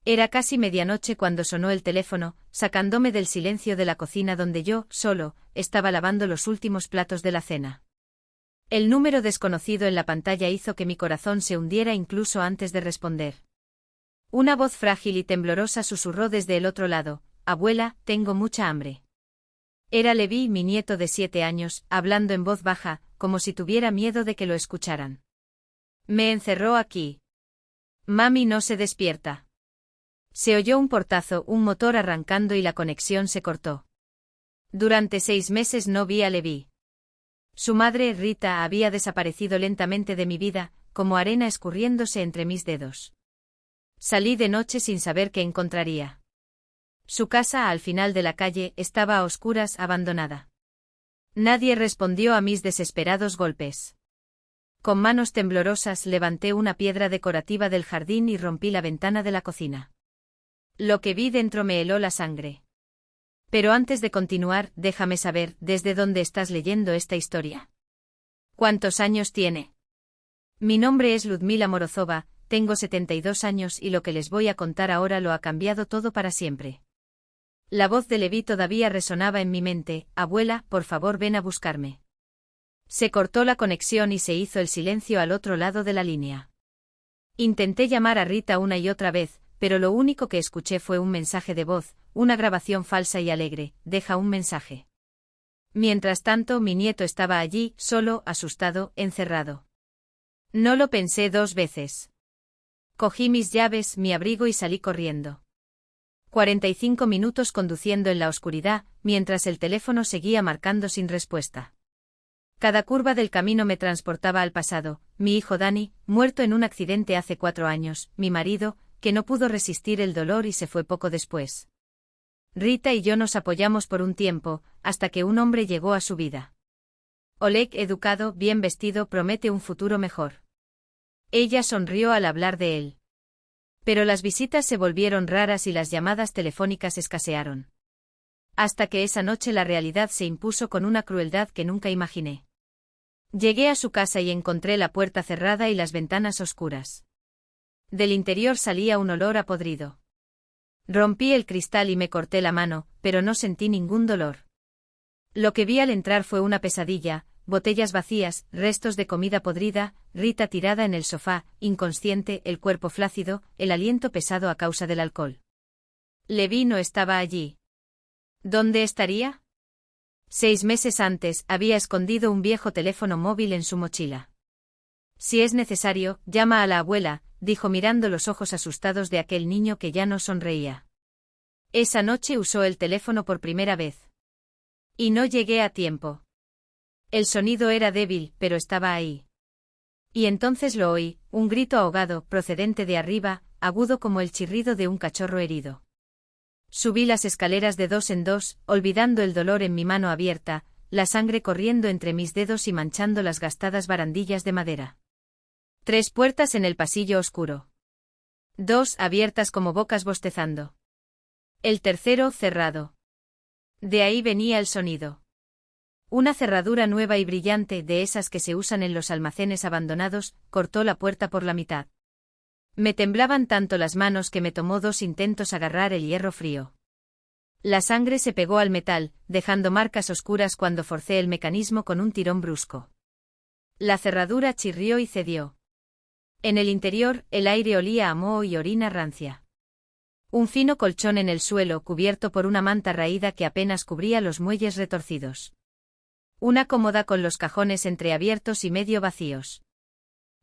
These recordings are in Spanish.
Era casi medianoche cuando sonó el teléfono, sacándome del silencio de la cocina donde yo, solo, estaba lavando los últimos platos de la cena. El número desconocido en la pantalla hizo que mi corazón se hundiera incluso antes de responder. Una voz frágil y temblorosa susurró desde el otro lado: «Abuela, tengo mucha hambre». Era Levi, mi nieto de 7 años, hablando en voz baja, como si tuviera miedo de que lo escucharan. «Me encerró aquí. Mami no se despierta». Se oyó un portazo, un motor arrancando y la conexión se cortó. Durante 6 meses no vi a Levi. Su madre, Rita, había desaparecido lentamente de mi vida, como arena escurriéndose entre mis dedos. Salí de noche sin saber qué encontraría. Su casa, al final de la calle, estaba a oscuras, abandonada. Nadie respondió a mis desesperados golpes. Con manos temblorosas levanté una piedra decorativa del jardín y rompí la ventana de la cocina. Lo que vi dentro me heló la sangre. Pero antes de continuar, déjame saber, ¿desde dónde estás leyendo esta historia? ¿Cuántos años tiene? Mi nombre es Ludmila Morozova, tengo 72 años y lo que les voy a contar ahora lo ha cambiado todo para siempre. La voz de Levi todavía resonaba en mi mente: «Abuela, por favor ven a buscarme». Se cortó la conexión y se hizo el silencio al otro lado de la línea. Intenté llamar a Rita una y otra vez, pero lo único que escuché fue un mensaje de voz, una grabación falsa y alegre: «Deja un mensaje». Mientras tanto, mi nieto estaba allí, solo, asustado, encerrado. No lo pensé 2 veces. Cogí mis llaves, mi abrigo y salí corriendo. 45 minutos conduciendo en la oscuridad, mientras el teléfono seguía marcando sin respuesta. Cada curva del camino me transportaba al pasado: mi hijo Dani, muerto en un accidente hace 4 años, mi marido, que no pudo resistir el dolor y se fue poco después. Rita y yo nos apoyamos por un tiempo, hasta que un hombre llegó a su vida. Oleg, educado, bien vestido, promete un futuro mejor. Ella sonrió al hablar de él. Pero las visitas se volvieron raras y las llamadas telefónicas escasearon. Hasta que esa noche la realidad se impuso con una crueldad que nunca imaginé. Llegué a su casa y encontré la puerta cerrada y las ventanas oscuras. Del interior salía un olor a podrido. Rompí el cristal y me corté la mano, pero no sentí ningún dolor. Lo que vi al entrar fue una pesadilla: botellas vacías, restos de comida podrida, Rita tirada en el sofá, inconsciente, el cuerpo flácido, el aliento pesado a causa del alcohol. Levi no estaba allí. ¿Dónde estaría? 6 meses antes, había escondido un viejo teléfono móvil en su mochila. «Si es necesario, llama a la abuela», dijo mirando los ojos asustados de aquel niño que ya no sonreía. Esa noche usó el teléfono por primera vez. Y no llegué a tiempo. El sonido era débil, pero estaba ahí. Y entonces lo oí, un grito ahogado, procedente de arriba, agudo como el chirrido de un cachorro herido. Subí las escaleras de 2 en 2, olvidando el dolor en mi mano abierta, la sangre corriendo entre mis dedos y manchando las gastadas barandillas de madera. 3 puertas en el pasillo oscuro. 2 abiertas como bocas bostezando. El tercero cerrado. De ahí venía el sonido. Una cerradura nueva y brillante, de esas que se usan en los almacenes abandonados, cortó la puerta por la mitad. Me temblaban tanto las manos que me tomó 2 intentos agarrar el hierro frío. La sangre se pegó al metal, dejando marcas oscuras cuando forcé el mecanismo con un tirón brusco. La cerradura chirrió y cedió. En el interior, el aire olía a moho y orina rancia. Un fino colchón en el suelo, cubierto por una manta raída que apenas cubría los muelles retorcidos. Una cómoda con los cajones entreabiertos y medio vacíos.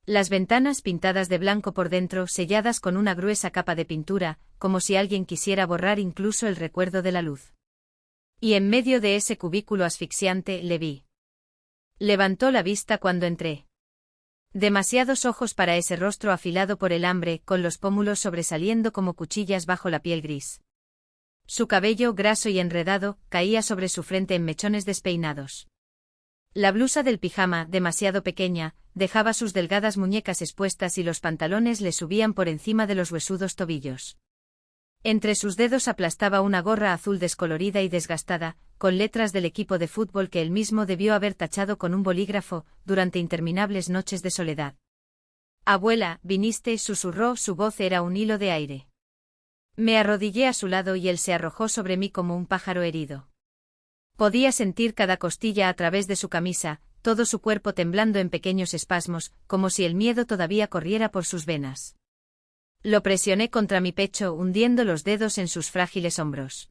Las ventanas pintadas de blanco por dentro, selladas con una gruesa capa de pintura, como si alguien quisiera borrar incluso el recuerdo de la luz. Y en medio de ese cubículo asfixiante, le vi. Levantó la vista cuando entré. Demasiados ojos para ese rostro afilado por el hambre, con los pómulos sobresaliendo como cuchillas bajo la piel gris. Su cabello, graso y enredado, caía sobre su frente en mechones despeinados. La blusa del pijama, demasiado pequeña, dejaba sus delgadas muñecas expuestas y los pantalones le subían por encima de los huesudos tobillos. Entre sus dedos aplastaba una gorra azul descolorida y desgastada, con letras del equipo de fútbol que él mismo debió haber tachado con un bolígrafo, durante interminables noches de soledad. «Abuela, viniste», susurró, su voz era un hilo de aire. Me arrodillé a su lado y él se arrojó sobre mí como un pájaro herido. Podía sentir cada costilla a través de su camisa, todo su cuerpo temblando en pequeños espasmos, como si el miedo todavía corriera por sus venas. Lo presioné contra mi pecho, hundiendo los dedos en sus frágiles hombros.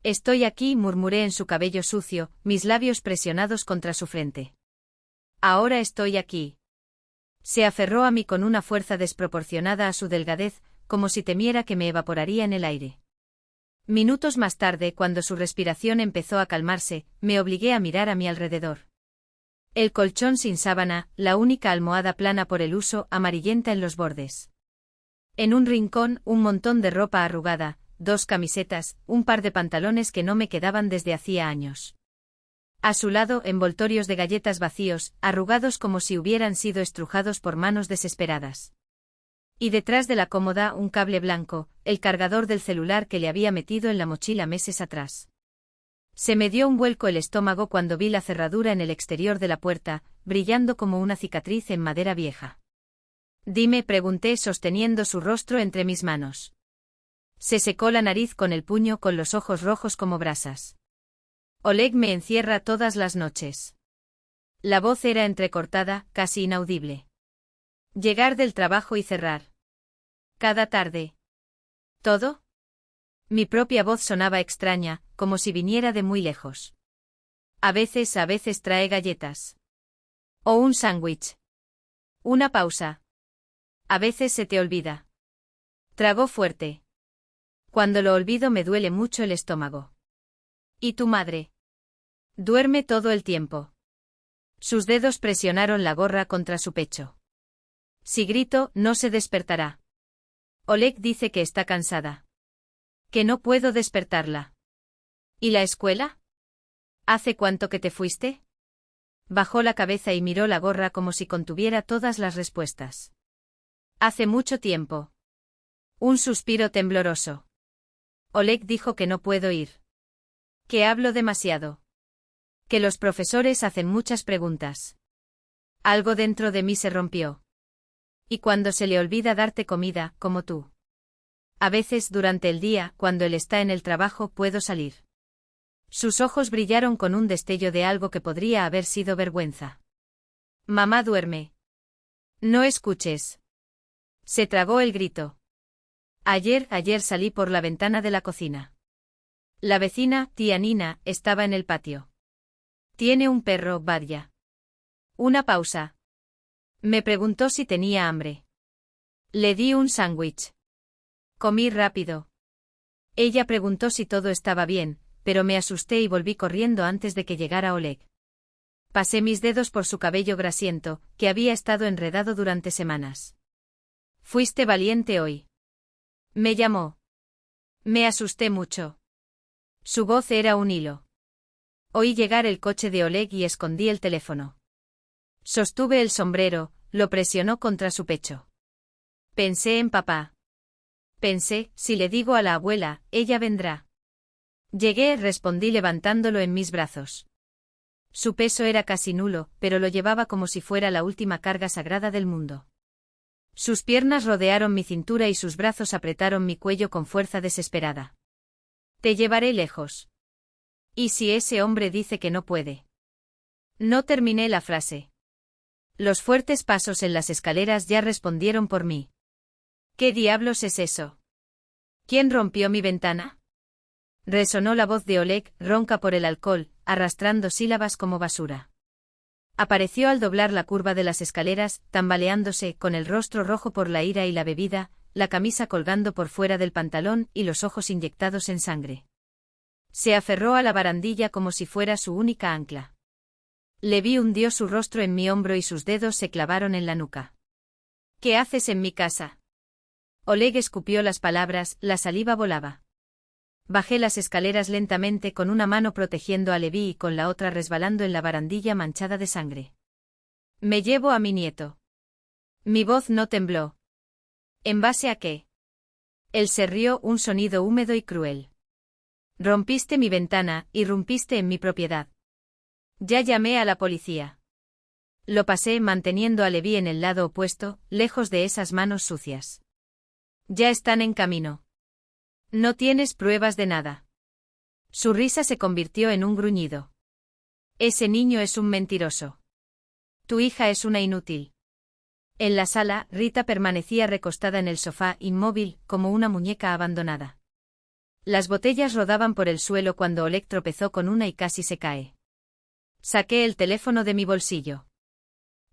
Estoy aquí, murmuré en su cabello sucio, mis labios presionados contra su frente. Ahora estoy aquí. Se aferró a mí con una fuerza desproporcionada a su delgadez, como si temiera que me evaporaría en el aire. Minutos más tarde, cuando su respiración empezó a calmarse, me obligué a mirar a mi alrededor. El colchón sin sábana, la única almohada plana por el uso, amarillenta en los bordes. En un rincón, un montón de ropa arrugada, 2 camisetas, un par de pantalones que no me quedaban desde hacía años. A su lado, envoltorios de galletas vacíos, arrugados como si hubieran sido estrujados por manos desesperadas. Y detrás de la cómoda, un cable blanco, el cargador del celular que le había metido en la mochila meses atrás. Se me dio un vuelco el estómago cuando vi la cerradura en el exterior de la puerta, brillando como una cicatriz en madera vieja. Dime, pregunté sosteniendo su rostro entre mis manos. Se secó la nariz con el puño, con los ojos rojos como brasas. Oleg me encierra todas las noches. La voz era entrecortada, casi inaudible. Llegar del trabajo y cerrar. Cada tarde. ¿Todo? Mi propia voz sonaba extraña, como si viniera de muy lejos. A veces trae galletas. O un sándwich. Una pausa. A veces se te olvida. Tragó fuerte. Cuando lo olvido me duele mucho el estómago. ¿Y tu madre? Duerme todo el tiempo. Sus dedos presionaron la gorra contra su pecho. Si grito, no se despertará. Oleg dice que está cansada. Que no puedo despertarla. ¿Y la escuela? ¿Hace cuánto que te fuiste? Bajó la cabeza y miró la gorra como si contuviera todas las respuestas. Hace mucho tiempo. Un suspiro tembloroso. Oleg dijo que no puedo ir. Que hablo demasiado. Que los profesores hacen muchas preguntas. Algo dentro de mí se rompió. Y cuando se le olvida darte comida, como tú. A veces durante el día, cuando él está en el trabajo, puedo salir. Sus ojos brillaron con un destello de algo que podría haber sido vergüenza. Mamá duerme. No escuches. Se tragó el grito. Ayer salí por la ventana de la cocina. La vecina, tía Nina, estaba en el patio. Tiene un perro, Badya. Una pausa. Me preguntó si tenía hambre. Le di un sándwich. Comí rápido. Ella preguntó si todo estaba bien, pero me asusté y volví corriendo antes de que llegara Oleg. Pasé mis dedos por su cabello grasiento, que había estado enredado durante semanas. Fuiste valiente hoy. Me llamó. Me asusté mucho. Su voz era un hilo. Oí llegar el coche de Oleg y escondí el teléfono. Sostuve el sombrero, lo presionó contra su pecho. Pensé en papá. Pensé, si le digo a la abuela, ella vendrá. Llegué, respondí levantándolo en mis brazos. Su peso era casi nulo, pero lo llevaba como si fuera la última carga sagrada del mundo. Sus piernas rodearon mi cintura y sus brazos apretaron mi cuello con fuerza desesperada. Te llevaré lejos. ¿Y si ese hombre dice que no puede? No terminé la frase. Los fuertes pasos en las escaleras ya respondieron por mí. ¿Qué diablos es eso? ¿Quién rompió mi ventana? Resonó la voz de Oleg, ronca por el alcohol, arrastrando sílabas como basura. Apareció al doblar la curva de las escaleras, tambaleándose, con el rostro rojo por la ira y la bebida, la camisa colgando por fuera del pantalón y los ojos inyectados en sangre. Se aferró a la barandilla como si fuera su única ancla. Le vi, hundió su rostro en mi hombro y sus dedos se clavaron en la nuca. ¿Qué haces en mi casa? Oleg escupió las palabras, la saliva volaba. Bajé las escaleras lentamente con una mano protegiendo a Levi y con la otra resbalando en la barandilla manchada de sangre. Me llevo a mi nieto. Mi voz no tembló. ¿En base a qué? Él se rió, un sonido húmedo y cruel. Rompiste mi ventana, irrumpiste en mi propiedad. Ya llamé a la policía. Lo pasé manteniendo a Levi en el lado opuesto, lejos de esas manos sucias. Ya están en camino. No tienes pruebas de nada. Su risa se convirtió en un gruñido. Ese niño es un mentiroso. Tu hija es una inútil. En la sala, Rita permanecía recostada en el sofá, inmóvil, como una muñeca abandonada. Las botellas rodaban por el suelo cuando Oleg tropezó con una y casi se cae. Saqué el teléfono de mi bolsillo.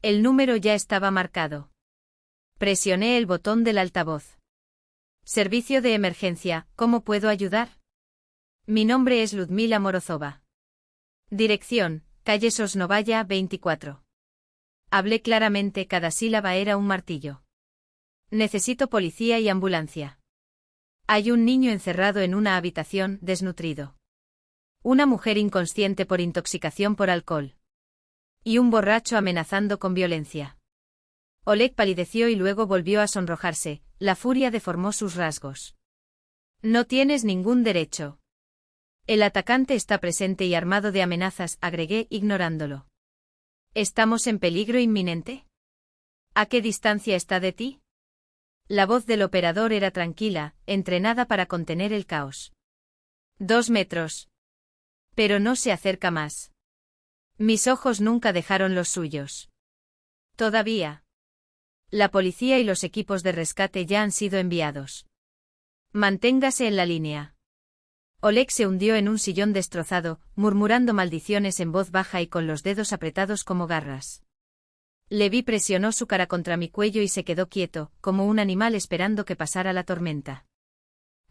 El número ya estaba marcado. Presioné el botón del altavoz. Servicio de emergencia, ¿cómo puedo ayudar? Mi nombre es Ludmila Morozova. Dirección, calle Sosnovaya 24. Hablé claramente, cada sílaba era un martillo. Necesito policía y ambulancia. Hay un niño encerrado en una habitación, desnutrido. Una mujer inconsciente por intoxicación por alcohol. Y un borracho amenazando con violencia. Oleg palideció y luego volvió a sonrojarse, la furia deformó sus rasgos. No tienes ningún derecho. El atacante está presente y armado de amenazas, agregué, ignorándolo. ¿Estamos en peligro inminente? ¿A qué distancia está de ti? La voz del operador era tranquila, entrenada para contener el caos. 2 metros. Pero no se acerca más. Mis ojos nunca dejaron los suyos. Todavía. La policía y los equipos de rescate ya han sido enviados. Manténgase en la línea. Oleg se hundió en un sillón destrozado, murmurando maldiciones en voz baja y con los dedos apretados como garras. Levi presionó su cara contra mi cuello y se quedó quieto, como un animal esperando que pasara la tormenta.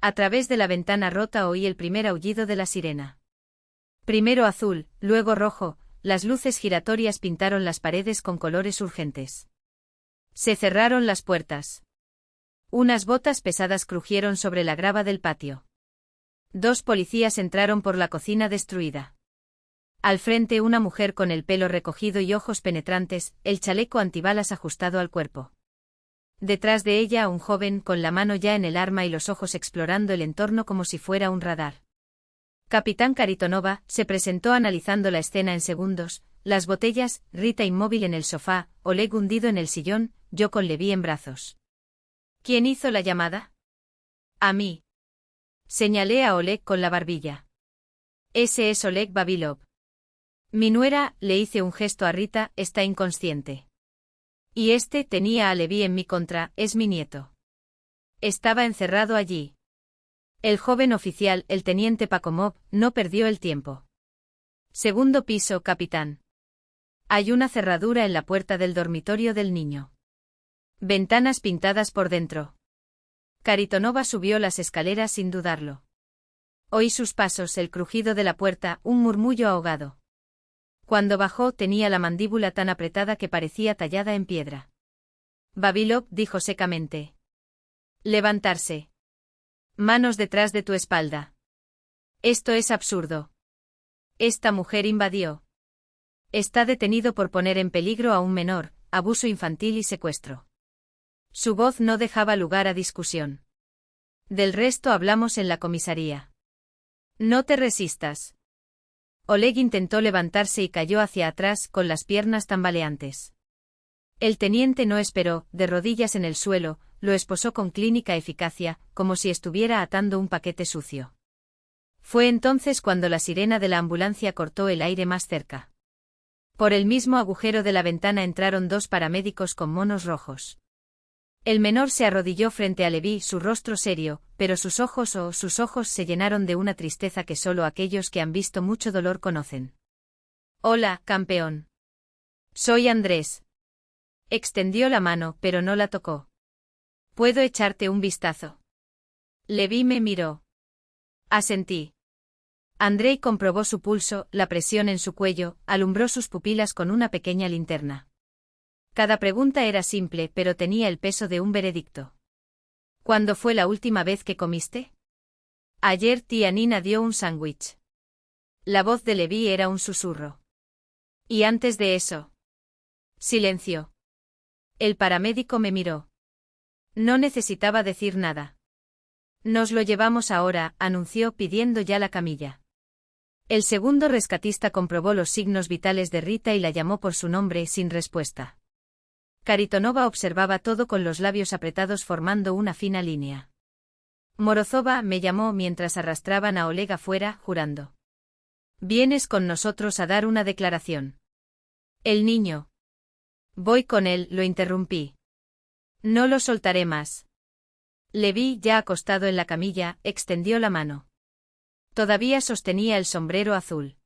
A través de la ventana rota oí el primer aullido de la sirena. Primero azul, luego rojo, las luces giratorias pintaron las paredes con colores urgentes. Se cerraron las puertas. Unas botas pesadas crujieron sobre la grava del patio. 2 policías entraron por la cocina destruida. Al frente una mujer con el pelo recogido y ojos penetrantes, el chaleco antibalas ajustado al cuerpo. Detrás de ella un joven con la mano ya en el arma y los ojos explorando el entorno como si fuera un radar. Capitán Karitonova se presentó analizando la escena en segundos, las botellas, Rita inmóvil en el sofá, Oleg hundido en el sillón, yo con Levi en brazos. ¿Quién hizo la llamada? A mí. Señalé a Oleg con la barbilla. Ese es Oleg Babilov. Mi nuera, le hice un gesto a Rita, está inconsciente. Y tenía a Levi en mi contra, es mi nieto. Estaba encerrado allí. El joven oficial, el teniente Pakomov, no perdió el tiempo. Segundo piso, capitán. Hay una cerradura en la puerta del dormitorio del niño. Ventanas pintadas por dentro. Karitonova subió las escaleras sin dudarlo. Oí sus pasos, el crujido de la puerta, un murmullo ahogado. Cuando bajó tenía la mandíbula tan apretada que parecía tallada en piedra. Babilov dijo secamente. Levantarse. Manos detrás de tu espalda. Esto es absurdo. Esta mujer invadió. Está detenido por poner en peligro a un menor, abuso infantil y secuestro. Su voz no dejaba lugar a discusión. Del resto hablamos en la comisaría. No te resistas. Oleg intentó levantarse y cayó hacia atrás con las piernas tambaleantes. El teniente no esperó, de rodillas en el suelo, lo esposó con clínica eficacia, como si estuviera atando un paquete sucio. Fue entonces cuando la sirena de la ambulancia cortó el aire más cerca. Por el mismo agujero de la ventana entraron 2 paramédicos con monos rojos. El menor se arrodilló frente a Levi, su rostro serio, pero sus ojos se llenaron de una tristeza que solo aquellos que han visto mucho dolor conocen. Hola, campeón. Soy Andrés. Extendió la mano, pero no la tocó. ¿Puedo echarte un vistazo? Levi me miró. Asentí. Andrei comprobó su pulso, la presión en su cuello, alumbró sus pupilas con una pequeña linterna. Cada pregunta era simple, pero tenía el peso de un veredicto. ¿Cuándo fue la última vez que comiste? Ayer tía Nina dio un sándwich. La voz de Levi era un susurro. ¿Y antes de eso? Silencio. El paramédico me miró. No necesitaba decir nada. Nos lo llevamos ahora, anunció pidiendo ya la camilla. El segundo rescatista comprobó los signos vitales de Rita y la llamó por su nombre sin respuesta. Karitonova observaba todo con los labios apretados formando una fina línea. Morozova me llamó mientras arrastraban a Oleg afuera, jurando. «Vienes con nosotros a dar una declaración». «El niño». «Voy con él», lo interrumpí. «No lo soltaré más». Le vi ya acostado en la camilla, extendió la mano. Todavía sostenía el sombrero azul.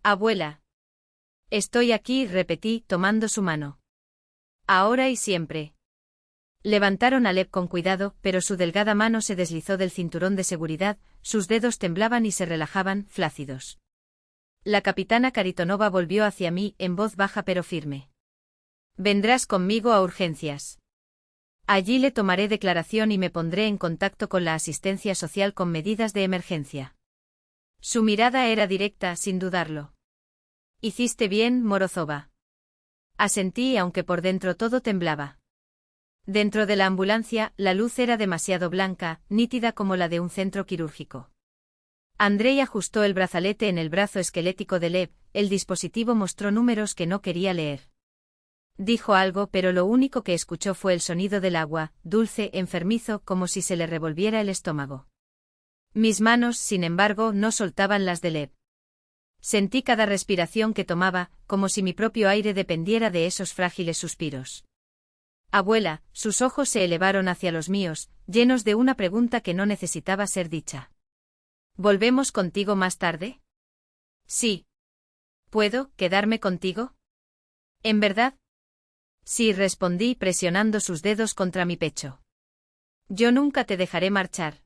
«Abuela». «Estoy aquí», repetí, tomando su mano. «Ahora y siempre». Levantaron a Lev con cuidado, pero su delgada mano se deslizó del cinturón de seguridad, sus dedos temblaban y se relajaban, flácidos. La capitana Karitonova volvió hacia mí, en voz baja pero firme. «Vendrás conmigo a urgencias. Allí le tomaré declaración y me pondré en contacto con la asistencia social con medidas de emergencia». Su mirada era directa, sin dudarlo. «Hiciste bien, Morozova». Asentí, aunque por dentro todo temblaba. Dentro de la ambulancia, la luz era demasiado blanca, nítida como la de un centro quirúrgico. Andrei ajustó el brazalete en el brazo esquelético de Lev, el dispositivo mostró números que no quería leer. Dijo algo, pero lo único que escuchó fue el sonido del agua, dulce, enfermizo, como si se le revolviera el estómago. Mis manos, sin embargo, no soltaban las de Lev. Sentí cada respiración que tomaba, como si mi propio aire dependiera de esos frágiles suspiros. «Abuela», sus ojos se elevaron hacia los míos, llenos de una pregunta que no necesitaba ser dicha. «¿Volvemos contigo más tarde?» «Sí». «¿Puedo quedarme contigo?» «¿En verdad?» «Sí», respondí presionando sus dedos contra mi pecho. «Yo nunca te dejaré marchar».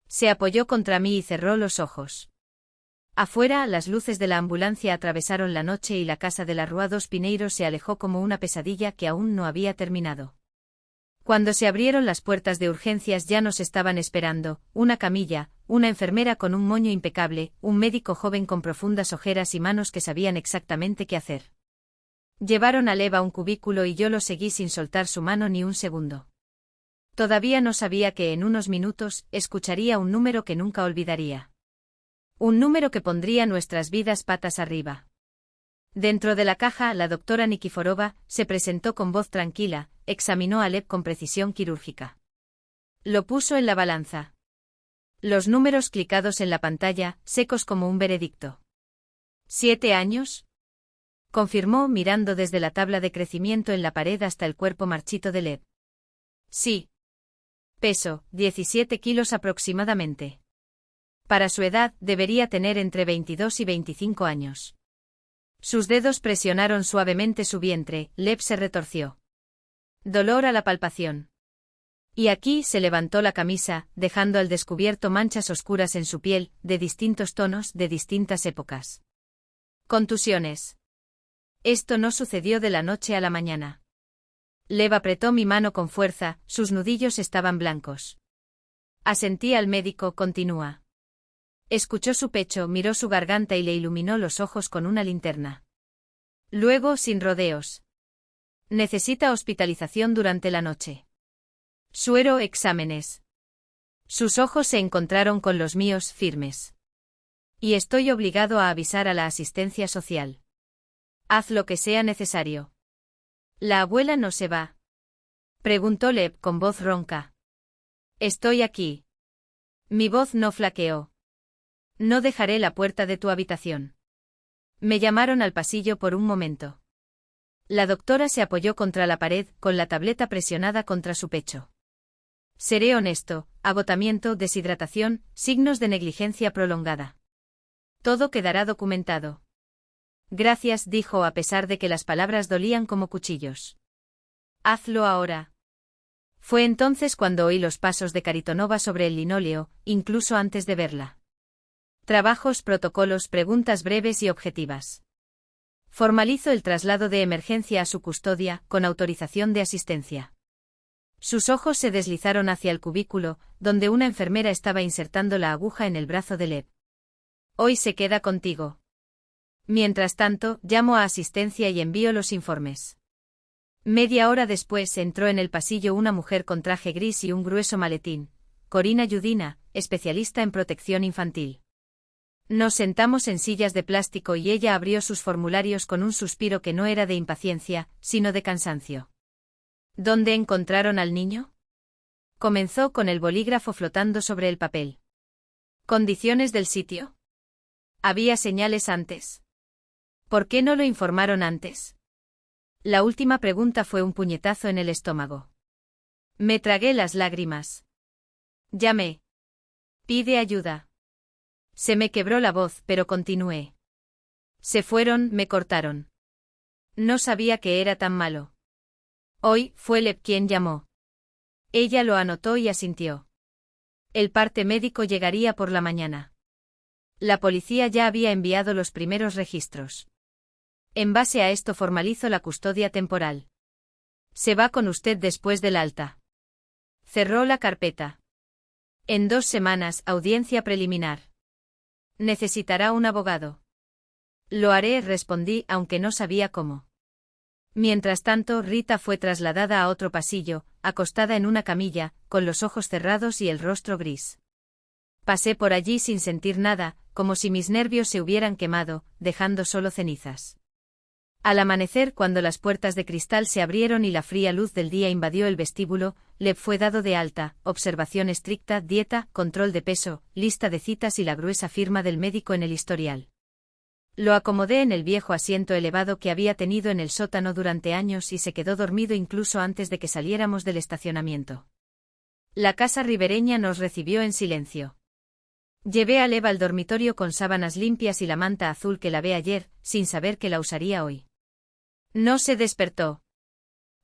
Se apoyó contra mí y cerró los ojos. Afuera, las luces de la ambulancia atravesaron la noche y la casa de la Rua dos Pinheiros se alejó como una pesadilla que aún no había terminado. Cuando se abrieron las puertas de urgencias ya nos estaban esperando, una camilla, una enfermera con un moño impecable, un médico joven con profundas ojeras y manos que sabían exactamente qué hacer. Llevaron a Lev a un cubículo y yo lo seguí sin soltar su mano ni un segundo. Todavía no sabía que en unos minutos escucharía un número que nunca olvidaría. Un número que pondría nuestras vidas patas arriba. Dentro de la caja, la doctora Nikiforova se presentó con voz tranquila, examinó a Lev con precisión quirúrgica. Lo puso en la balanza. Los números clicados en la pantalla, secos como un veredicto. ¿7 años? Confirmó mirando desde la tabla de crecimiento en la pared hasta el cuerpo marchito de Lev. Sí. Peso, 17 kilos aproximadamente. Para su edad, debería tener entre 22 y 25 años. Sus dedos presionaron suavemente su vientre, Lev se retorció. Dolor a la palpación. Y aquí se levantó la camisa, dejando al descubierto manchas oscuras en su piel, de distintos tonos, de distintas épocas. Contusiones. Esto no sucedió de la noche a la mañana. Lev apretó mi mano con fuerza, sus nudillos estaban blancos. Asentí al médico, continúa. Escuchó su pecho, miró su garganta y le iluminó los ojos con una linterna. Luego, sin rodeos. Necesita hospitalización durante la noche. Suero, exámenes. Sus ojos se encontraron con los míos, firmes. Y estoy obligado a avisar a la asistencia social. Haz lo que sea necesario. ¿La abuela no se va? Preguntó Lev con voz ronca. Estoy aquí. Mi voz no flaqueó. No dejaré la puerta de tu habitación. Me llamaron al pasillo por un momento. La doctora se apoyó contra la pared, con la tableta presionada contra su pecho. Seré honesto, agotamiento, deshidratación, signos de negligencia prolongada. Todo quedará documentado. Gracias, dijo a pesar de que las palabras dolían como cuchillos. Hazlo ahora. Fue entonces cuando oí los pasos de Karitonova sobre el linóleo, incluso antes de verla. Trabajos, protocolos, preguntas breves y objetivas. Formalizo el traslado de emergencia a su custodia, con autorización de asistencia. Sus ojos se deslizaron hacia el cubículo, donde una enfermera estaba insertando la aguja en el brazo de Lev. Hoy se queda contigo. Mientras tanto, llamo a asistencia y envío los informes. Media hora después entró en el pasillo una mujer con traje gris y un grueso maletín, Corina Yudina, especialista en protección infantil. Nos sentamos en sillas de plástico y ella abrió sus formularios con un suspiro que no era de impaciencia, sino de cansancio. ¿Dónde encontraron al niño? Comenzó con el bolígrafo flotando sobre el papel. ¿Condiciones del sitio? ¿Había señales antes? ¿Por qué no lo informaron antes? La última pregunta fue un puñetazo en el estómago. Me tragué las lágrimas. Llamé. Pide ayuda. Se me quebró la voz, pero continué. Se fueron, me cortaron. No sabía que era tan malo. Hoy fue Leb quien llamó. Ella lo anotó y asintió. El parte médico llegaría por la mañana. La policía ya había enviado los primeros registros. En base a esto formalizo la custodia temporal. Se va con usted después del alta. Cerró la carpeta. En 2 semanas, audiencia preliminar. Necesitará un abogado. Lo haré, respondí, aunque no sabía cómo. Mientras tanto, Rita fue trasladada a otro pasillo, acostada en una camilla, con los ojos cerrados y el rostro gris. Pasé por allí sin sentir nada, como si mis nervios se hubieran quemado, dejando solo cenizas. Al amanecer, cuando las puertas de cristal se abrieron y la fría luz del día invadió el vestíbulo, Leb fue dado de alta, observación estricta, dieta, control de peso, lista de citas y la gruesa firma del médico en el historial. Lo acomodé en el viejo asiento elevado que había tenido en el sótano durante años y se quedó dormido incluso antes de que saliéramos del estacionamiento. La casa ribereña nos recibió en silencio. Llevé a Leb al dormitorio con sábanas limpias y la manta azul que lavé ayer, sin saber que la usaría hoy. No se despertó.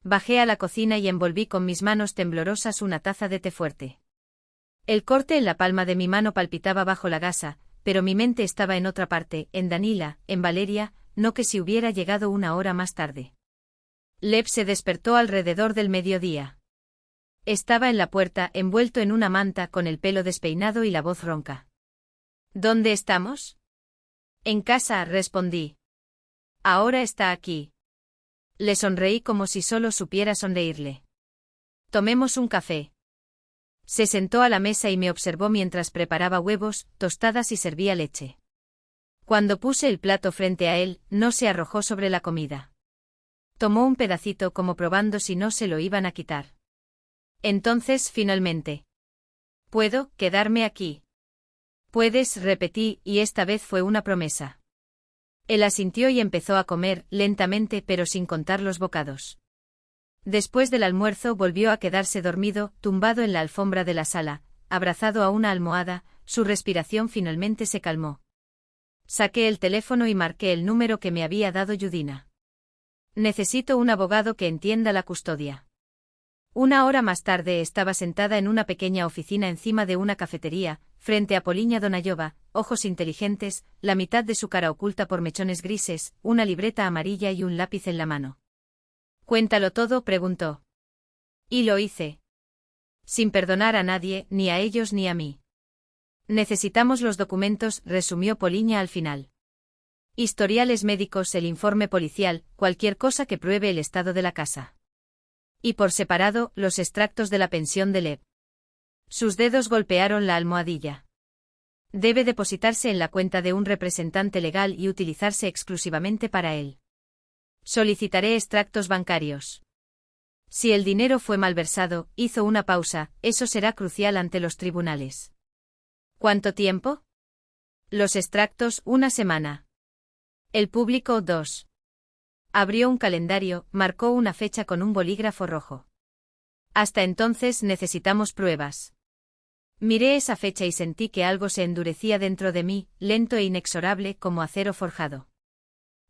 Bajé a la cocina y envolví con mis manos temblorosas una taza de té fuerte. El corte en la palma de mi mano palpitaba bajo la gasa, pero mi mente estaba en otra parte, en Danila, en Valeria, no que si hubiera llegado 1 hora más tarde. Leb se despertó alrededor del mediodía. Estaba en la puerta, envuelto en una manta, con el pelo despeinado y la voz ronca. ¿Dónde estamos? En casa, respondí. Ahora está aquí. Le sonreí como si solo supiera sonreírle. Tomemos un café. Se sentó a la mesa y me observó mientras preparaba huevos, tostadas y servía leche. Cuando puse el plato frente a él, no se arrojó sobre la comida. Tomó un pedacito como probando si no se lo iban a quitar. Entonces, finalmente. ¿Puedo quedarme aquí? Puedes, repetí, y esta vez fue una promesa. Él asintió y empezó a comer, lentamente pero sin contar los bocados. Después del almuerzo volvió a quedarse dormido, tumbado en la alfombra de la sala, abrazado a una almohada, su respiración finalmente se calmó. Saqué el teléfono y marqué el número que me había dado Yudina. Necesito un abogado que entienda la custodia. 1 hora más tarde estaba sentada en una pequeña oficina encima de una cafetería, frente a Poliña Donayova, ojos inteligentes, la mitad de su cara oculta por mechones grises, una libreta amarilla y un lápiz en la mano. «¿Cuéntalo todo?», preguntó. Y lo hice. Sin perdonar a nadie, ni a ellos ni a mí. Necesitamos los documentos, resumió Poliña al final. Historiales médicos, el informe policial, cualquier cosa que pruebe el estado de la casa. Y por separado, los extractos de la pensión de Leb. Sus dedos golpearon la almohadilla. Debe depositarse en la cuenta de un representante legal y utilizarse exclusivamente para él. Solicitaré extractos bancarios. Si el dinero fue malversado, hizo una pausa, eso será crucial ante los tribunales. ¿Cuánto tiempo? Los extractos, 1 semana. El público, 2. Abrió un calendario, marcó una fecha con un bolígrafo rojo. Hasta entonces necesitamos pruebas. Miré esa fecha y sentí que algo se endurecía dentro de mí, lento e inexorable como acero forjado.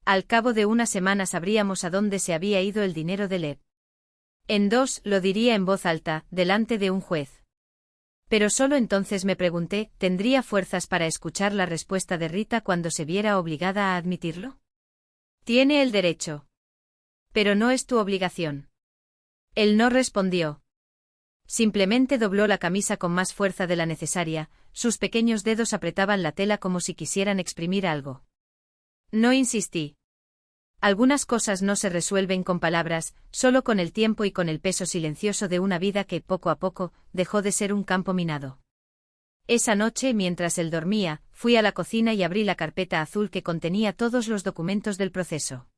Al cabo de 1 semana sabríamos a dónde se había ido el dinero de Leb. En 2, lo diría en voz alta, delante de un juez. Pero solo entonces me pregunté, ¿tendría fuerzas para escuchar la respuesta de Rita cuando se viera obligada a admitirlo? Tiene el derecho. Pero no es tu obligación. Él no respondió. Simplemente dobló la camisa con más fuerza de la necesaria, sus pequeños dedos apretaban la tela como si quisieran exprimir algo. No insistí. Algunas cosas no se resuelven con palabras, solo con el tiempo y con el peso silencioso de una vida que, poco a poco, dejó de ser un campo minado. Esa noche, mientras él dormía, fui a la cocina y abrí la carpeta azul que contenía todos los documentos del proceso.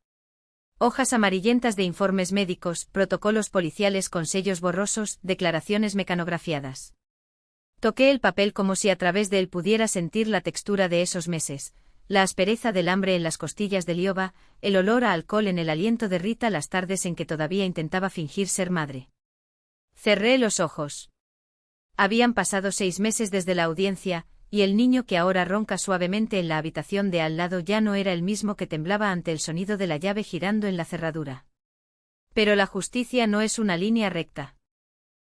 Hojas amarillentas de informes médicos, protocolos policiales con sellos borrosos, declaraciones mecanografiadas. Toqué el papel como si a través de él pudiera sentir la textura de esos meses, la aspereza del hambre en las costillas de Liova, el olor a alcohol en el aliento de Rita las tardes en que todavía intentaba fingir ser madre. Cerré los ojos. Habían pasado 6 meses desde la audiencia, y el niño que ahora ronca suavemente en la habitación de al lado ya no era el mismo que temblaba ante el sonido de la llave girando en la cerradura. Pero la justicia no es una línea recta.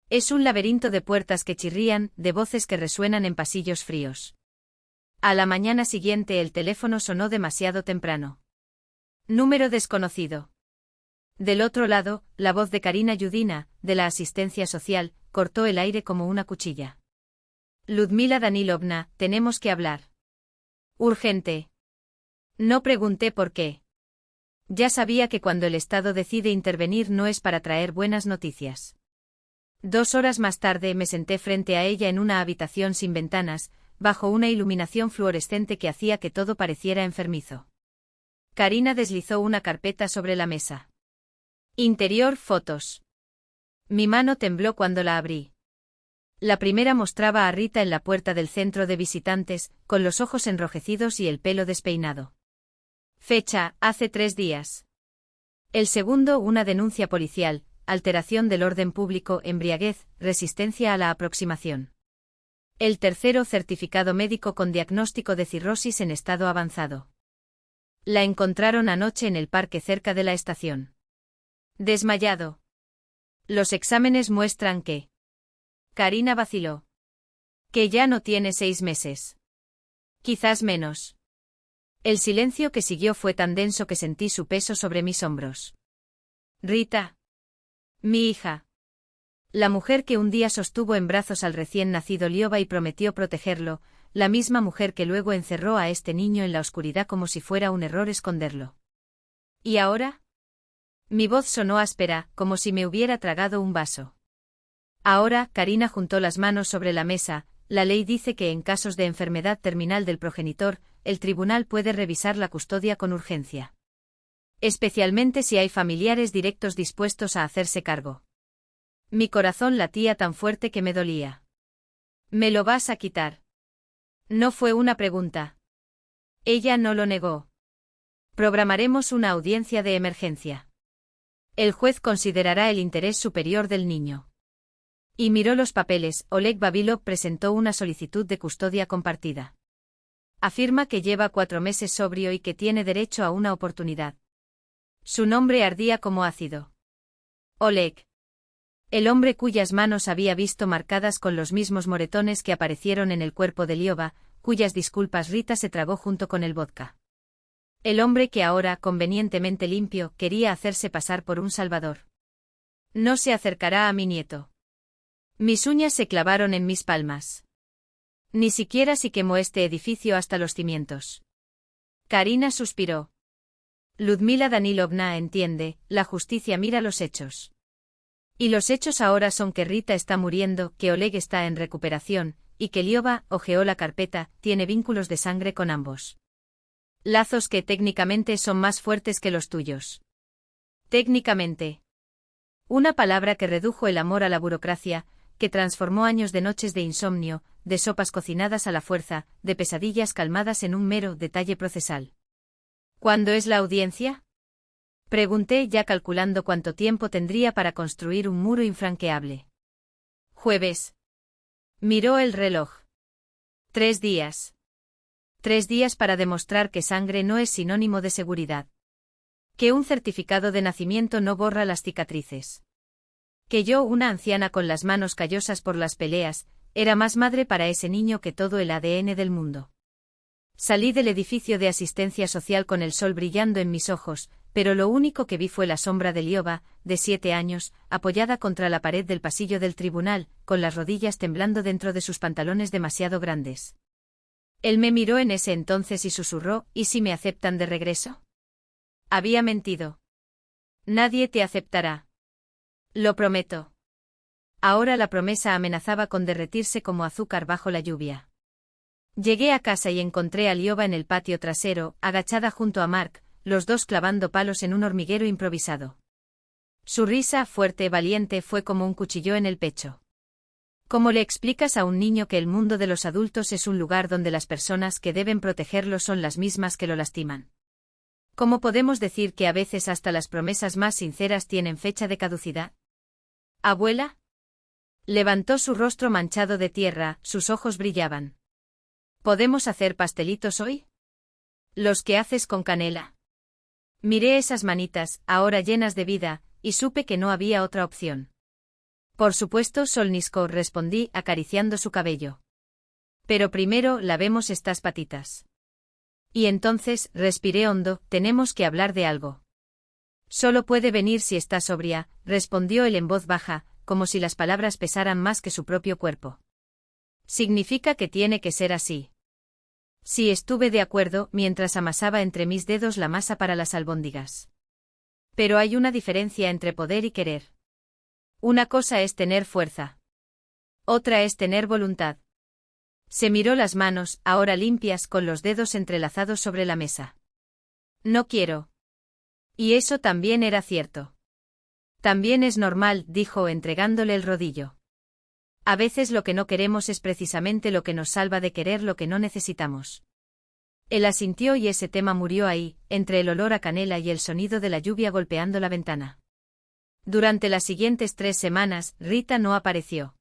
Es un laberinto de puertas que chirrían, de voces que resuenan en pasillos fríos. A la mañana siguiente el teléfono sonó demasiado temprano. Número desconocido. Del otro lado, la voz de Karina Yudina, de la asistencia social, cortó el aire como una cuchilla. Ludmila Danilovna, tenemos que hablar. Urgente. No pregunté por qué. Ya sabía que cuando el Estado decide intervenir no es para traer buenas noticias. 2 horas más tarde me senté frente a ella en una habitación sin ventanas, bajo una iluminación fluorescente que hacía que todo pareciera enfermizo. Karina deslizó una carpeta sobre la mesa. Interior, fotos. Mi mano tembló cuando la abrí. La primera mostraba a Rita en la puerta del centro de visitantes, con los ojos enrojecidos y el pelo despeinado. Fecha, hace 3 días. El segundo, una denuncia policial, alteración del orden público, embriaguez, resistencia a la aproximación. El tercero, certificado médico con diagnóstico de cirrosis en estado avanzado. La encontraron anoche en el parque cerca de la estación. Desmayado. Los exámenes muestran que... Karina vaciló. Que ya no tiene 6 meses. Quizás menos. El silencio que siguió fue tan denso que sentí su peso sobre mis hombros. Rita. Mi hija. La mujer que un día sostuvo en brazos al recién nacido Liova y prometió protegerlo, la misma mujer que luego encerró a este niño en la oscuridad como si fuera un error esconderlo. ¿Y ahora? Mi voz sonó áspera, como si me hubiera tragado un vaso. Ahora, Karina juntó las manos sobre la mesa, la ley dice que en casos de enfermedad terminal del progenitor, el tribunal puede revisar la custodia con urgencia. Especialmente si hay familiares directos dispuestos a hacerse cargo. Mi corazón latía tan fuerte que me dolía. ¿Me lo vas a quitar? No fue una pregunta. Ella no lo negó. Programaremos una audiencia de emergencia. El juez considerará el interés superior del niño. Y miró los papeles. Oleg Vavilov presentó una solicitud de custodia compartida. Afirma que lleva 4 meses sobrio y que tiene derecho a una oportunidad. Su nombre ardía como ácido. Oleg. El hombre cuyas manos había visto marcadas con los mismos moretones que aparecieron en el cuerpo de Liova, cuyas disculpas Rita se tragó junto con el vodka. El hombre que ahora, convenientemente limpio, quería hacerse pasar por un salvador. No se acercará a mi nieto. Mis uñas se clavaron en mis palmas. Ni siquiera si quemó este edificio hasta los cimientos. Karina suspiró. Ludmila Danilovna entiende, la justicia mira los hechos. Y los hechos ahora son que Rita está muriendo, que Oleg está en recuperación, y que Liova, hojeó la carpeta, tiene vínculos de sangre con ambos. Lazos que técnicamente son más fuertes que los tuyos. Técnicamente. Una palabra que redujo el amor a la burocracia, que transformó años de noches de insomnio, de sopas cocinadas a la fuerza, de pesadillas calmadas en un mero detalle procesal. ¿Cuándo es la audiencia? Pregunté ya calculando cuánto tiempo tendría para construir un muro infranqueable. Jueves. Miró el reloj. 3 días. 3 días para demostrar que sangre no es sinónimo de seguridad. Que un certificado de nacimiento no borra las cicatrices. Que yo, una anciana con las manos callosas por las peleas, era más madre para ese niño que todo el ADN del mundo. Salí del edificio de asistencia social con el sol brillando en mis ojos, pero lo único que vi fue la sombra de Liova, de 7 años, apoyada contra la pared del pasillo del tribunal, con las rodillas temblando dentro de sus pantalones demasiado grandes. Él me miró en ese entonces y susurró, ¿y si me aceptan de regreso? Había mentido. Nadie te aceptará. Lo prometo. Ahora la promesa amenazaba con derretirse como azúcar bajo la lluvia. Llegué a casa y encontré a Liova en el patio trasero, agachada junto a Mark, los dos clavando palos en un hormiguero improvisado. Su risa, fuerte, valiente, fue como un cuchillo en el pecho. ¿Cómo le explicas a un niño que el mundo de los adultos es un lugar donde las personas que deben protegerlo son las mismas que lo lastiman? ¿Cómo podemos decir que a veces hasta las promesas más sinceras tienen fecha de caducidad? ¿Abuela? Levantó su rostro manchado de tierra, sus ojos brillaban. ¿Podemos hacer pastelitos hoy? ¿Los que haces con canela? Miré esas manitas, ahora llenas de vida, y supe que no había otra opción. Por supuesto, Solnisco, respondí, acariciando su cabello. Pero primero lavemos estas patitas. Y entonces, respiré hondo, tenemos que hablar de algo. Solo puede venir si está sobria, respondió él en voz baja, como si las palabras pesaran más que su propio cuerpo. Significa que tiene que ser así. Sí, estuve de acuerdo, mientras amasaba entre mis dedos la masa para las albóndigas. Pero hay una diferencia entre poder y querer. Una cosa es tener fuerza. Otra es tener voluntad. Se miró las manos, ahora limpias, con los dedos entrelazados sobre la mesa. No quiero. Y eso también era cierto. También es normal, dijo, entregándole el rodillo. A veces lo que no queremos es precisamente lo que nos salva de querer lo que no necesitamos. Él asintió y ese tema murió ahí, entre el olor a canela y el sonido de la lluvia golpeando la ventana. Durante las siguientes 3 semanas, Rita no apareció.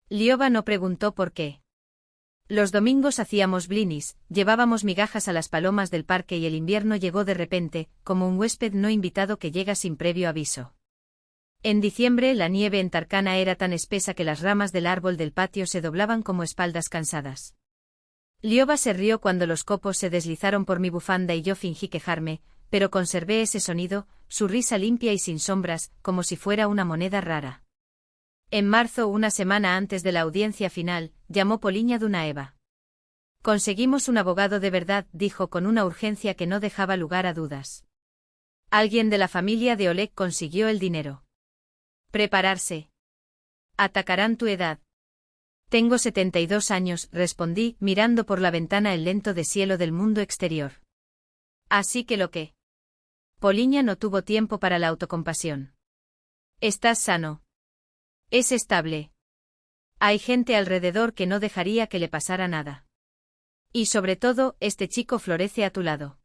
Liova no preguntó por qué. Los domingos hacíamos blinis, llevábamos migajas a las palomas del parque y el invierno llegó de repente, como un huésped no invitado que llega sin previo aviso. En diciembre la nieve en Tarcana era tan espesa que las ramas del árbol del patio se doblaban como espaldas cansadas. Liova se rió cuando los copos se deslizaron por mi bufanda y yo fingí quejarme, pero conservé ese sonido, su risa limpia y sin sombras, como si fuera una moneda rara. En marzo, una semana antes de la audiencia final, llamó Poliña Dunaeva. Conseguimos un abogado de verdad, dijo con una urgencia que no dejaba lugar a dudas. Alguien de la familia de Oleg consiguió el dinero. Prepararse. Atacarán tu edad. Tengo 72 años, respondí, mirando por la ventana el lento deshielo del mundo exterior. Así que lo que. Poliña no tuvo tiempo para la autocompasión. Estás sano. Es estable. Hay gente alrededor que no dejaría que le pasara nada. Y sobre todo, este chico florece a tu lado.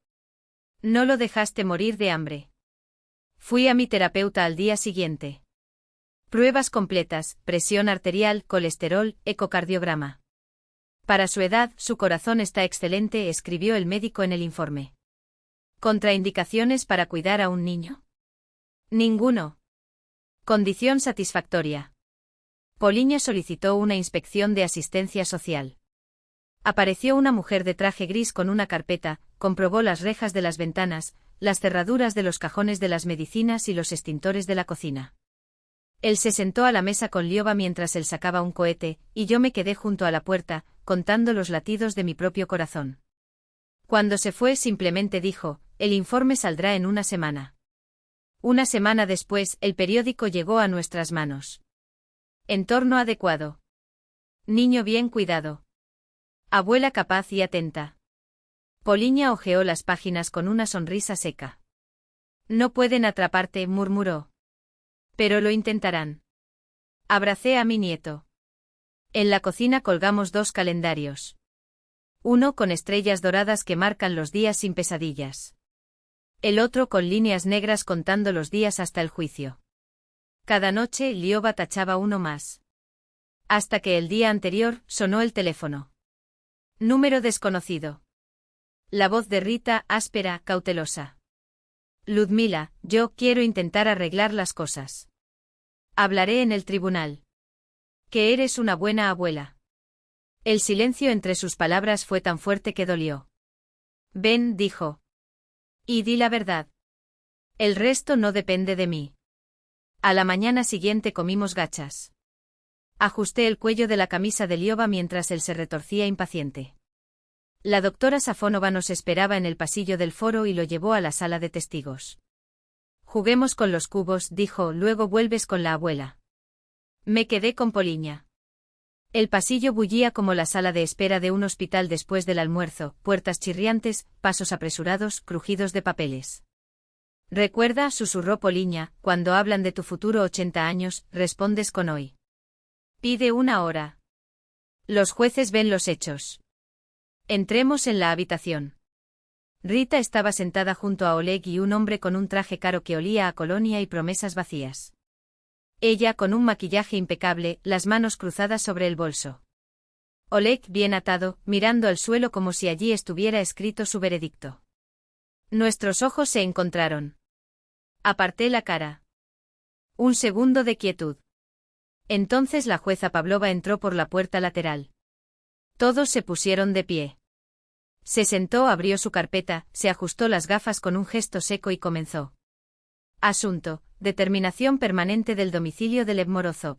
No lo dejaste morir de hambre. Fui a mi terapeuta al día siguiente. Pruebas completas, presión arterial, colesterol, ecocardiograma. Para su edad, su corazón está excelente, escribió el médico en el informe. ¿Contraindicaciones para cuidar a un niño? Ninguno. Condición satisfactoria. Poliña solicitó una inspección de asistencia social. Apareció una mujer de traje gris con una carpeta, comprobó las rejas de las ventanas, las cerraduras de los cajones de las medicinas y los extintores de la cocina. Él se sentó a la mesa con Liova mientras él sacaba un cohete, y yo me quedé junto a la puerta, contando los latidos de mi propio corazón. Cuando se fue simplemente dijo, el informe saldrá en una semana. Una semana después, el periódico llegó a nuestras manos. Entorno adecuado. Niño bien cuidado. Abuela capaz y atenta. Poliña hojeó las páginas con una sonrisa seca. No pueden atraparte, murmuró. Pero lo intentarán. Abracé a mi nieto. En la cocina colgamos 2 calendarios. Uno con estrellas doradas que marcan los días sin pesadillas. El otro con líneas negras contando los días hasta el juicio. Cada noche Liova tachaba uno más. Hasta que el día anterior sonó el teléfono. Número desconocido. La voz de Rita, áspera, cautelosa. Ludmila, yo quiero intentar arreglar las cosas. Hablaré en el tribunal. Que eres una buena abuela. El silencio entre sus palabras fue tan fuerte que dolió. Ven, dijo. Y di la verdad. El resto no depende de mí. A la mañana siguiente comimos gachas. Ajusté el cuello de la camisa de Liova mientras él se retorcía impaciente. La doctora Safónova nos esperaba en el pasillo del foro y lo llevó a la sala de testigos. Juguemos con los cubos, dijo, luego vuelves con la abuela. Me quedé con Poliña. El pasillo bullía como la sala de espera de un hospital después del almuerzo, puertas chirriantes, pasos apresurados, crujidos de papeles. Recuerda, susurró Poliña, cuando hablan de tu futuro 80 años, respondes con hoy. Pide una hora. Los jueces ven los hechos. Entremos en la habitación. Rita estaba sentada junto a Oleg y un hombre con un traje caro que olía a colonia y promesas vacías. Ella con un maquillaje impecable, las manos cruzadas sobre el bolso. Oleg bien atado, mirando al suelo como si allí estuviera escrito su veredicto. Nuestros ojos se encontraron. Aparté la cara. Un segundo de quietud. Entonces la jueza Pavlova entró por la puerta lateral. Todos se pusieron de pie. Se sentó, abrió su carpeta, se ajustó las gafas con un gesto seco y comenzó. Asunto: determinación permanente del domicilio de Lev Morozov.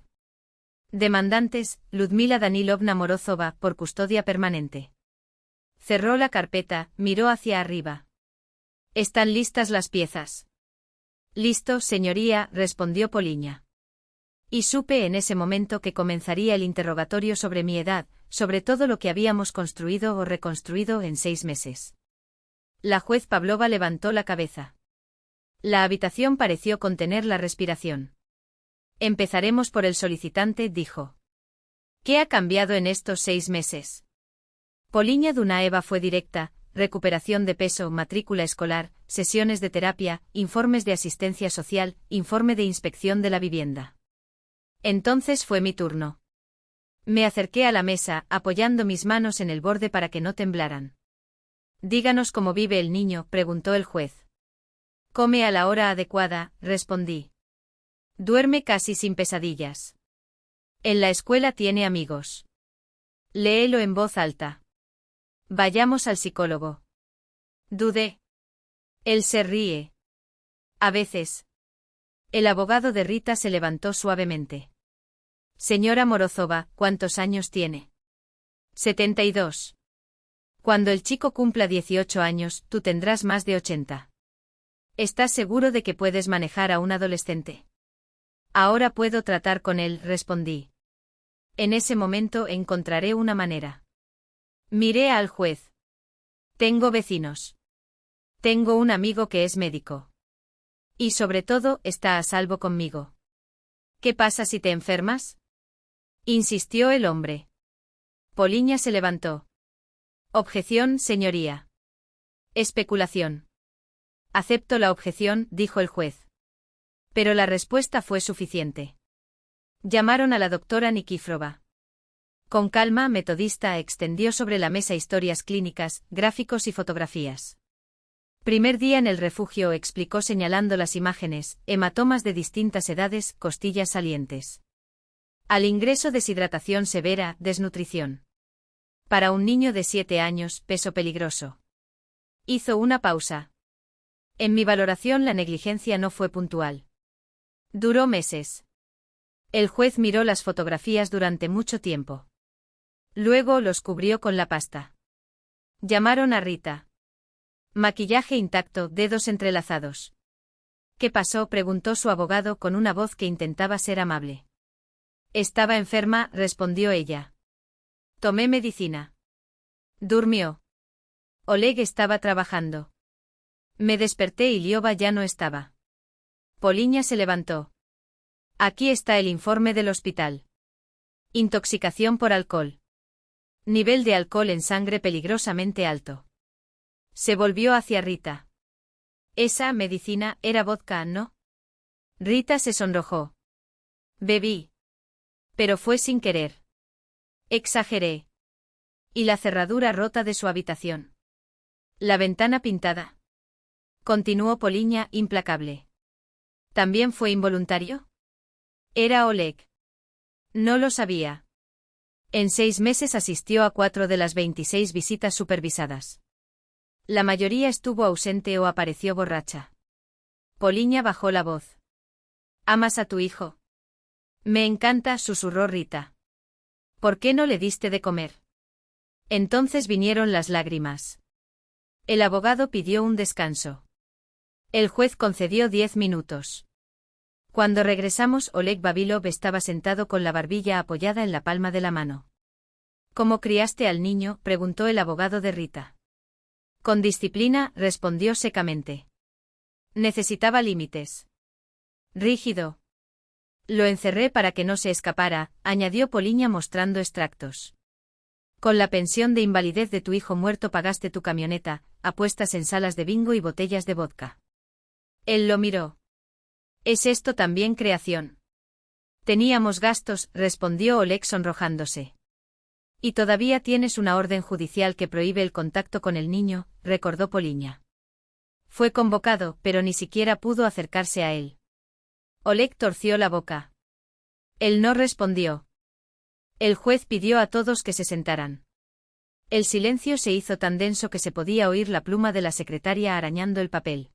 Demandantes: Ludmila Danilovna Morozova, por custodia permanente. Cerró la carpeta, miró hacia arriba. ¿Están listas las piezas? Listo, señoría, respondió Poliña. Y supe en ese momento que comenzaría el interrogatorio sobre mi edad, sobre todo lo que habíamos construido o reconstruido en 6 meses. La juez Pavlova levantó la cabeza. La habitación pareció contener la respiración. Empezaremos por el solicitante, dijo. ¿Qué ha cambiado en estos 6 meses? Poliña Dunaeva fue directa: recuperación de peso, matrícula escolar, sesiones de terapia, informes de asistencia social, informe de inspección de la vivienda. Entonces fue mi turno. Me acerqué a la mesa, apoyando mis manos en el borde para que no temblaran. Díganos cómo vive el niño, preguntó el juez. Come a la hora adecuada, respondí. Duerme casi sin pesadillas. En la escuela tiene amigos. Léelo en voz alta. Vayamos al psicólogo. Dudé. Él se ríe. A veces. El abogado de Rita se levantó suavemente. Señora Morozova, ¿cuántos años tiene? 72. Cuando el chico cumpla 18 años, tú tendrás más de 80. ¿Estás seguro de que puedes manejar a un adolescente? Ahora puedo tratar con él, respondí. En ese momento encontraré una manera. Miré al juez. Tengo vecinos. Tengo un amigo que es médico. Y sobre todo, está a salvo conmigo. ¿Qué pasa si te enfermas? Insistió el hombre. Poliña se levantó. Objeción, señoría. Especulación. Acepto la objeción, dijo el juez. Pero la respuesta fue suficiente. Llamaron a la doctora Nikifrova. Con calma metodista extendió sobre la mesa historias clínicas, gráficos y fotografías. Primer día en el refugio, explicó señalando las imágenes: hematomas de distintas edades, costillas salientes. Al ingreso, deshidratación severa, desnutrición. Para un niño de 7 años, peso peligroso. Hizo una pausa. En mi valoración la negligencia no fue puntual. Duró meses. El juez miró las fotografías durante mucho tiempo. Luego los cubrió con la pasta. Llamaron a Rita. Maquillaje intacto, dedos entrelazados. ¿Qué pasó?, preguntó su abogado con una voz que intentaba ser amable. Estaba enferma, respondió ella. Tomé medicina. Durmió. Oleg estaba trabajando. Me desperté y Liova ya no estaba. Poliña se levantó. Aquí está el informe del hospital. Intoxicación por alcohol. Nivel de alcohol en sangre peligrosamente alto. Se volvió hacia Rita. Esa medicina era vodka, ¿no? Rita se sonrojó. Bebí. Pero fue sin querer. Exageré. Y la cerradura rota de su habitación. La ventana pintada. Continuó Poliña, implacable. ¿También fue involuntario? Era Oleg. No lo sabía. En 6 meses asistió a 4 de las 26 visitas supervisadas. La mayoría estuvo ausente o apareció borracha. Poliña bajó la voz. ¿Amas a tu hijo? Me encanta, susurró Rita. ¿Por qué no le diste de comer? Entonces vinieron las lágrimas. El abogado pidió un descanso. El juez concedió 10 minutos. Cuando regresamos, Oleg Vavilov estaba sentado con la barbilla apoyada en la palma de la mano. ¿Cómo criaste al niño?, preguntó el abogado de Rita. Con disciplina, respondió secamente. Necesitaba límites. Rígido. Lo encerré para que no se escapara, añadió Poliña mostrando extractos. Con la pensión de invalidez de tu hijo muerto pagaste tu camioneta, apuestas en salas de bingo y botellas de vodka. Él lo miró. ¿Es esto también creación? Teníamos gastos, respondió Oleg sonrojándose. Y todavía tienes una orden judicial que prohíbe el contacto con el niño, recordó Poliña. Fue convocado, pero ni siquiera pudo acercarse a él. Oleg torció la boca. Él no respondió. El juez pidió a todos que se sentaran. El silencio se hizo tan denso que se podía oír la pluma de la secretaria arañando el papel.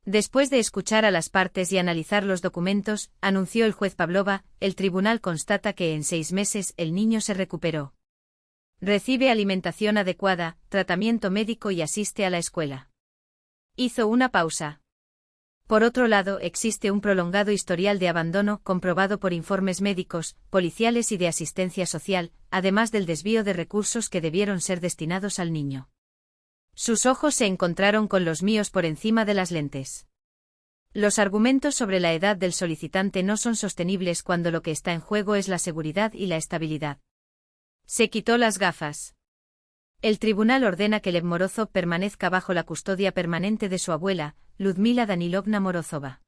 Después de escuchar a las partes y analizar los documentos, anunció el juez Pavlova, el tribunal constata que en 6 meses el niño se recuperó. Recibe alimentación adecuada, tratamiento médico y asiste a la escuela. Hizo una pausa. Por otro lado, existe un prolongado historial de abandono comprobado por informes médicos, policiales y de asistencia social, además del desvío de recursos que debieron ser destinados al niño. Sus ojos se encontraron con los míos por encima de las lentes. Los argumentos sobre la edad del solicitante no son sostenibles cuando lo que está en juego es la seguridad y la estabilidad. Se quitó las gafas. El tribunal ordena que Lev Morozov permanezca bajo la custodia permanente de su abuela, Ludmila Danilovna Morozova.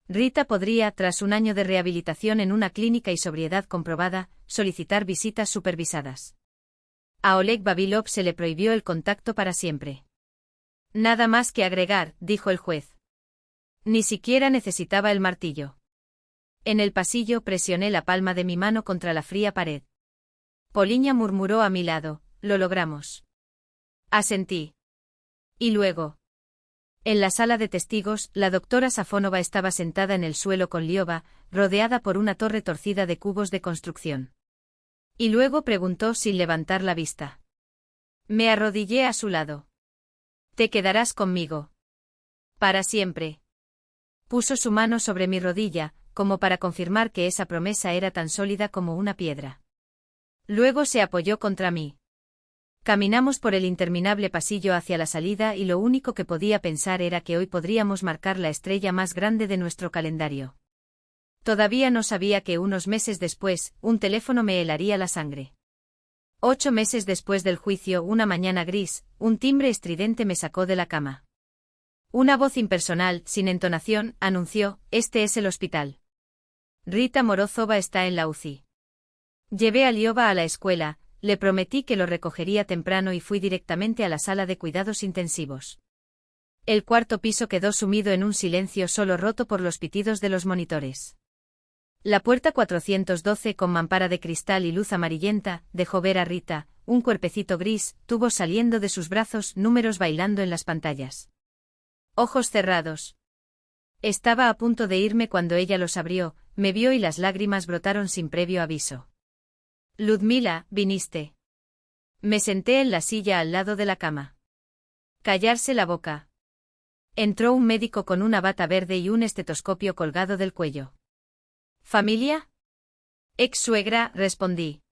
Rita podría, tras un año de rehabilitación en una clínica y sobriedad comprobada, solicitar visitas supervisadas. A Oleg Vavilov se le prohibió el contacto para siempre. Nada más que agregar, dijo el juez. Ni siquiera necesitaba el martillo. En el pasillo presioné la palma de mi mano contra la fría pared. Poliña murmuró a mi lado, lo logramos. Asentí. Y luego. En la sala de testigos, la doctora Safonova estaba sentada en el suelo con Liova, rodeada por una torre torcida de cubos de construcción. Y luego preguntó sin levantar la vista. Me arrodillé a su lado. Te quedarás conmigo. Para siempre. Puso su mano sobre mi rodilla, como para confirmar que esa promesa era tan sólida como una piedra. Luego se apoyó contra mí. Caminamos por el interminable pasillo hacia la salida y lo único que podía pensar era que hoy podríamos marcar la estrella más grande de nuestro calendario. Todavía no sabía que unos meses después, un teléfono me helaría la sangre. 8 meses después del juicio, una mañana gris, un timbre estridente me sacó de la cama. Una voz impersonal, sin entonación, anunció, «Este es el hospital. Rita Morozova está en la UCI». Llevé a Liova a la escuela, le prometí que lo recogería temprano y fui directamente a la sala de cuidados intensivos. El cuarto piso quedó sumido en un silencio solo roto por los pitidos de los monitores. La puerta 412 con mampara de cristal y luz amarillenta, dejó ver a Rita, un cuerpecito gris, tubos saliendo de sus brazos, números bailando en las pantallas. Ojos cerrados. Estaba a punto de irme cuando ella los abrió, me vio y las lágrimas brotaron sin previo aviso. Ludmila, viniste. Me senté en la silla al lado de la cama. Callarse la boca. Entró un médico con una bata verde y un estetoscopio colgado del cuello. ¿Familia? Ex-suegra, respondí.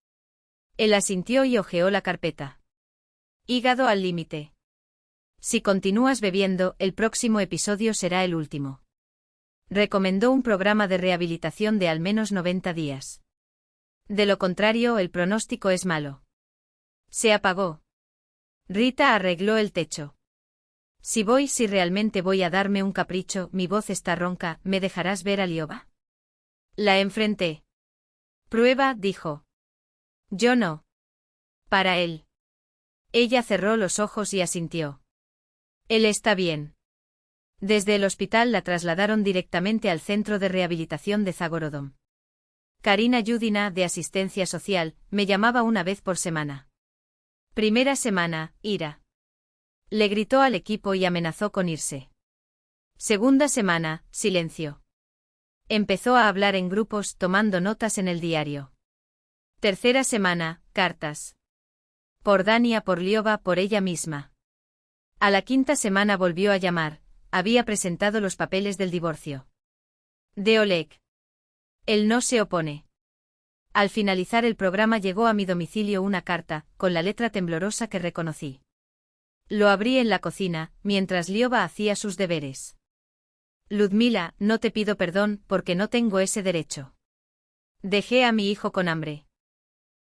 Él asintió y hojeó la carpeta. Hígado al límite. Si continúas bebiendo, el próximo episodio será el último. Recomendó un programa de rehabilitación de al menos 90 días. De lo contrario, el pronóstico es malo. Se apagó. Rita arregló el techo. Si realmente voy a darme un capricho, mi voz está ronca, ¿me dejarás ver a Liova? La enfrenté. Prueba, dijo. Yo no. Para él. Ella cerró los ojos y asintió. Él está bien. Desde el hospital la trasladaron directamente al centro de rehabilitación de Zagorodom. Karina Yudina, de asistencia social, me llamaba una vez por semana. Primera semana, ira. Le gritó al equipo y amenazó con irse. Segunda semana, silencio. Empezó a hablar en grupos, tomando notas en el diario. Tercera semana, cartas. Por Dania, por Liova, por ella misma. A la quinta semana volvió a llamar, había presentado los papeles del divorcio. De Oleg. Él no se opone. Al finalizar el programa llegó a mi domicilio una carta, con la letra temblorosa que reconocí. Lo abrí en la cocina, mientras Liova hacía sus deberes. Ludmila, no te pido perdón, porque no tengo ese derecho. Dejé a mi hijo con hambre.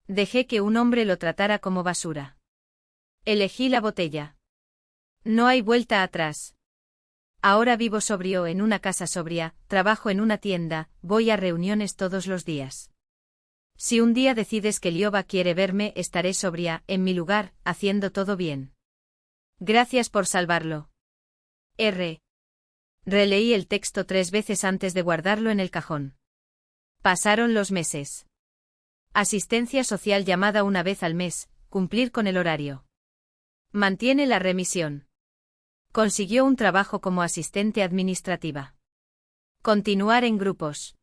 Dejé que un hombre lo tratara como basura. Elegí la botella. No hay vuelta atrás. Ahora vivo sobrio en una casa sobria, trabajo en una tienda, voy a reuniones todos los días. Si un día decides que Liova quiere verme, estaré sobria, en mi lugar, haciendo todo bien. Gracias por salvarlo. Releí el texto 3 veces antes de guardarlo en el cajón. Pasaron los meses. Asistencia social llamada una vez al mes, cumplir con el horario. Mantiene la remisión. Consiguió un trabajo como asistente administrativa. Continuar en grupos.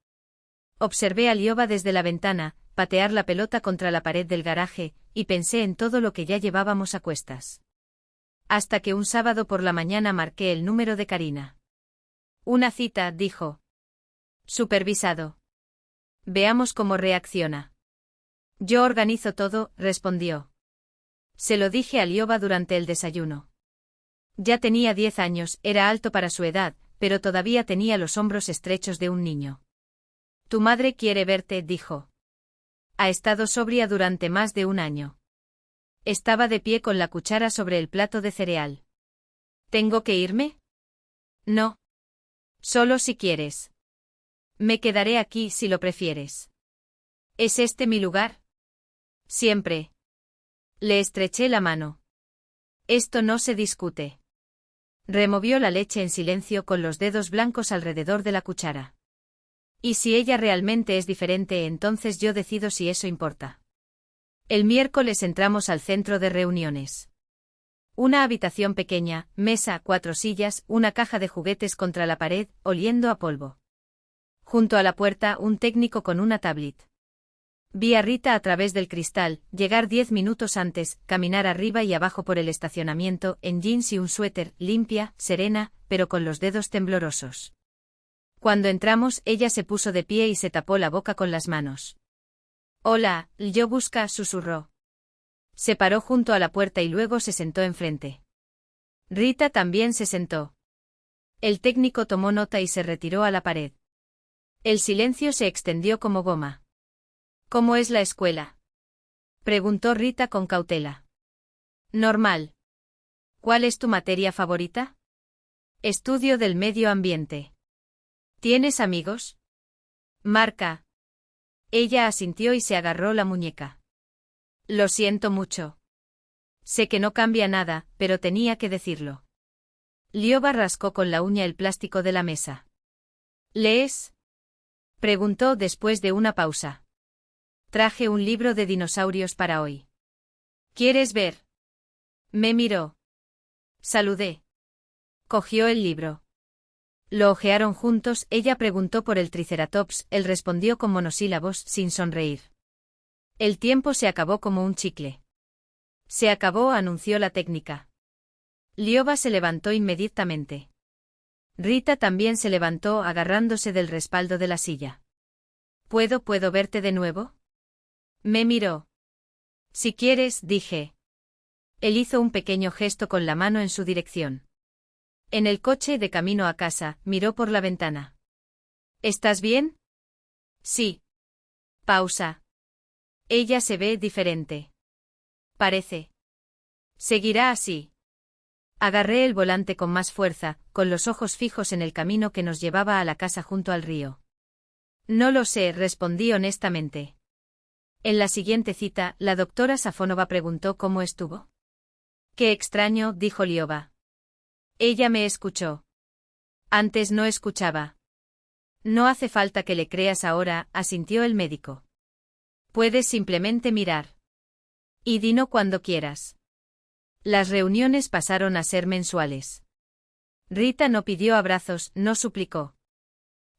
Observé a Liova desde la ventana, patear la pelota contra la pared del garaje, y pensé en todo lo que ya llevábamos a cuestas. Hasta que un sábado por la mañana marqué el número de Karina. Una cita, dijo. Supervisado. Veamos cómo reacciona. Yo organizo todo, respondió. Se lo dije a Liova durante el desayuno. Ya tenía 10 años, era alto para su edad, pero todavía tenía los hombros estrechos de un niño. Tu madre quiere verte, dijo. Ha estado sobria durante más de un año. Estaba de pie con la cuchara sobre el plato de cereal. ¿Tengo que irme? No. Solo si quieres. Me quedaré aquí si lo prefieres. ¿Es este mi lugar? Siempre. Le estreché la mano. Esto no se discute. Removió la leche en silencio con los dedos blancos alrededor de la cuchara. Y si ella realmente es diferente, entonces yo decido si eso importa. El miércoles entramos al centro de reuniones. Una habitación pequeña, mesa, 4 sillas, una caja de juguetes contra la pared, oliendo a polvo. Junto a la puerta, un técnico con una tablet. Vi a Rita a través del cristal, llegar 10 minutos antes, caminar arriba y abajo por el estacionamiento, en jeans y un suéter, limpia, serena, pero con los dedos temblorosos. Cuando entramos, ella se puso de pie y se tapó la boca con las manos. Hola, Lyobushka, susurró. Se paró junto a la puerta y luego se sentó enfrente. Rita también se sentó. El técnico tomó nota y se retiró a la pared. El silencio se extendió como goma. ¿Cómo es la escuela?, preguntó Rita con cautela. Normal. ¿Cuál es tu materia favorita? Estudio del medio ambiente. ¿Tienes amigos? Marca. Ella asintió y se agarró la muñeca. Lo siento mucho. Sé que no cambia nada, pero tenía que decirlo. Liova rascó con la uña el plástico de la mesa. ¿Lees?, preguntó después de una pausa. Traje un libro de dinosaurios para hoy. ¿Quieres ver? Me miró. Saludé. Cogió el libro. Lo hojearon juntos, ella preguntó por el Triceratops, él respondió con monosílabos, sin sonreír. El tiempo se acabó como un chicle. Se acabó, anunció la técnica. Liova se levantó inmediatamente. Rita también se levantó agarrándose del respaldo de la silla. ¿Puedo verte de nuevo? Me miró. Si quieres, dije. Él hizo un pequeño gesto con la mano en su dirección. En el coche de camino a casa, miró por la ventana. ¿Estás bien? Sí. Pausa. Ella se ve diferente. Parece. Seguirá así. Agarré el volante con más fuerza, con los ojos fijos en el camino que nos llevaba a la casa junto al río. No lo sé, respondí honestamente. En la siguiente cita, la doctora Safonova preguntó cómo estuvo. Qué extraño, dijo Liova. Ella me escuchó. Antes no escuchaba. No hace falta que le creas ahora, asintió el médico. Puedes simplemente mirar. Y dino cuando quieras. Las reuniones pasaron a ser mensuales. Rita no pidió abrazos, no suplicó.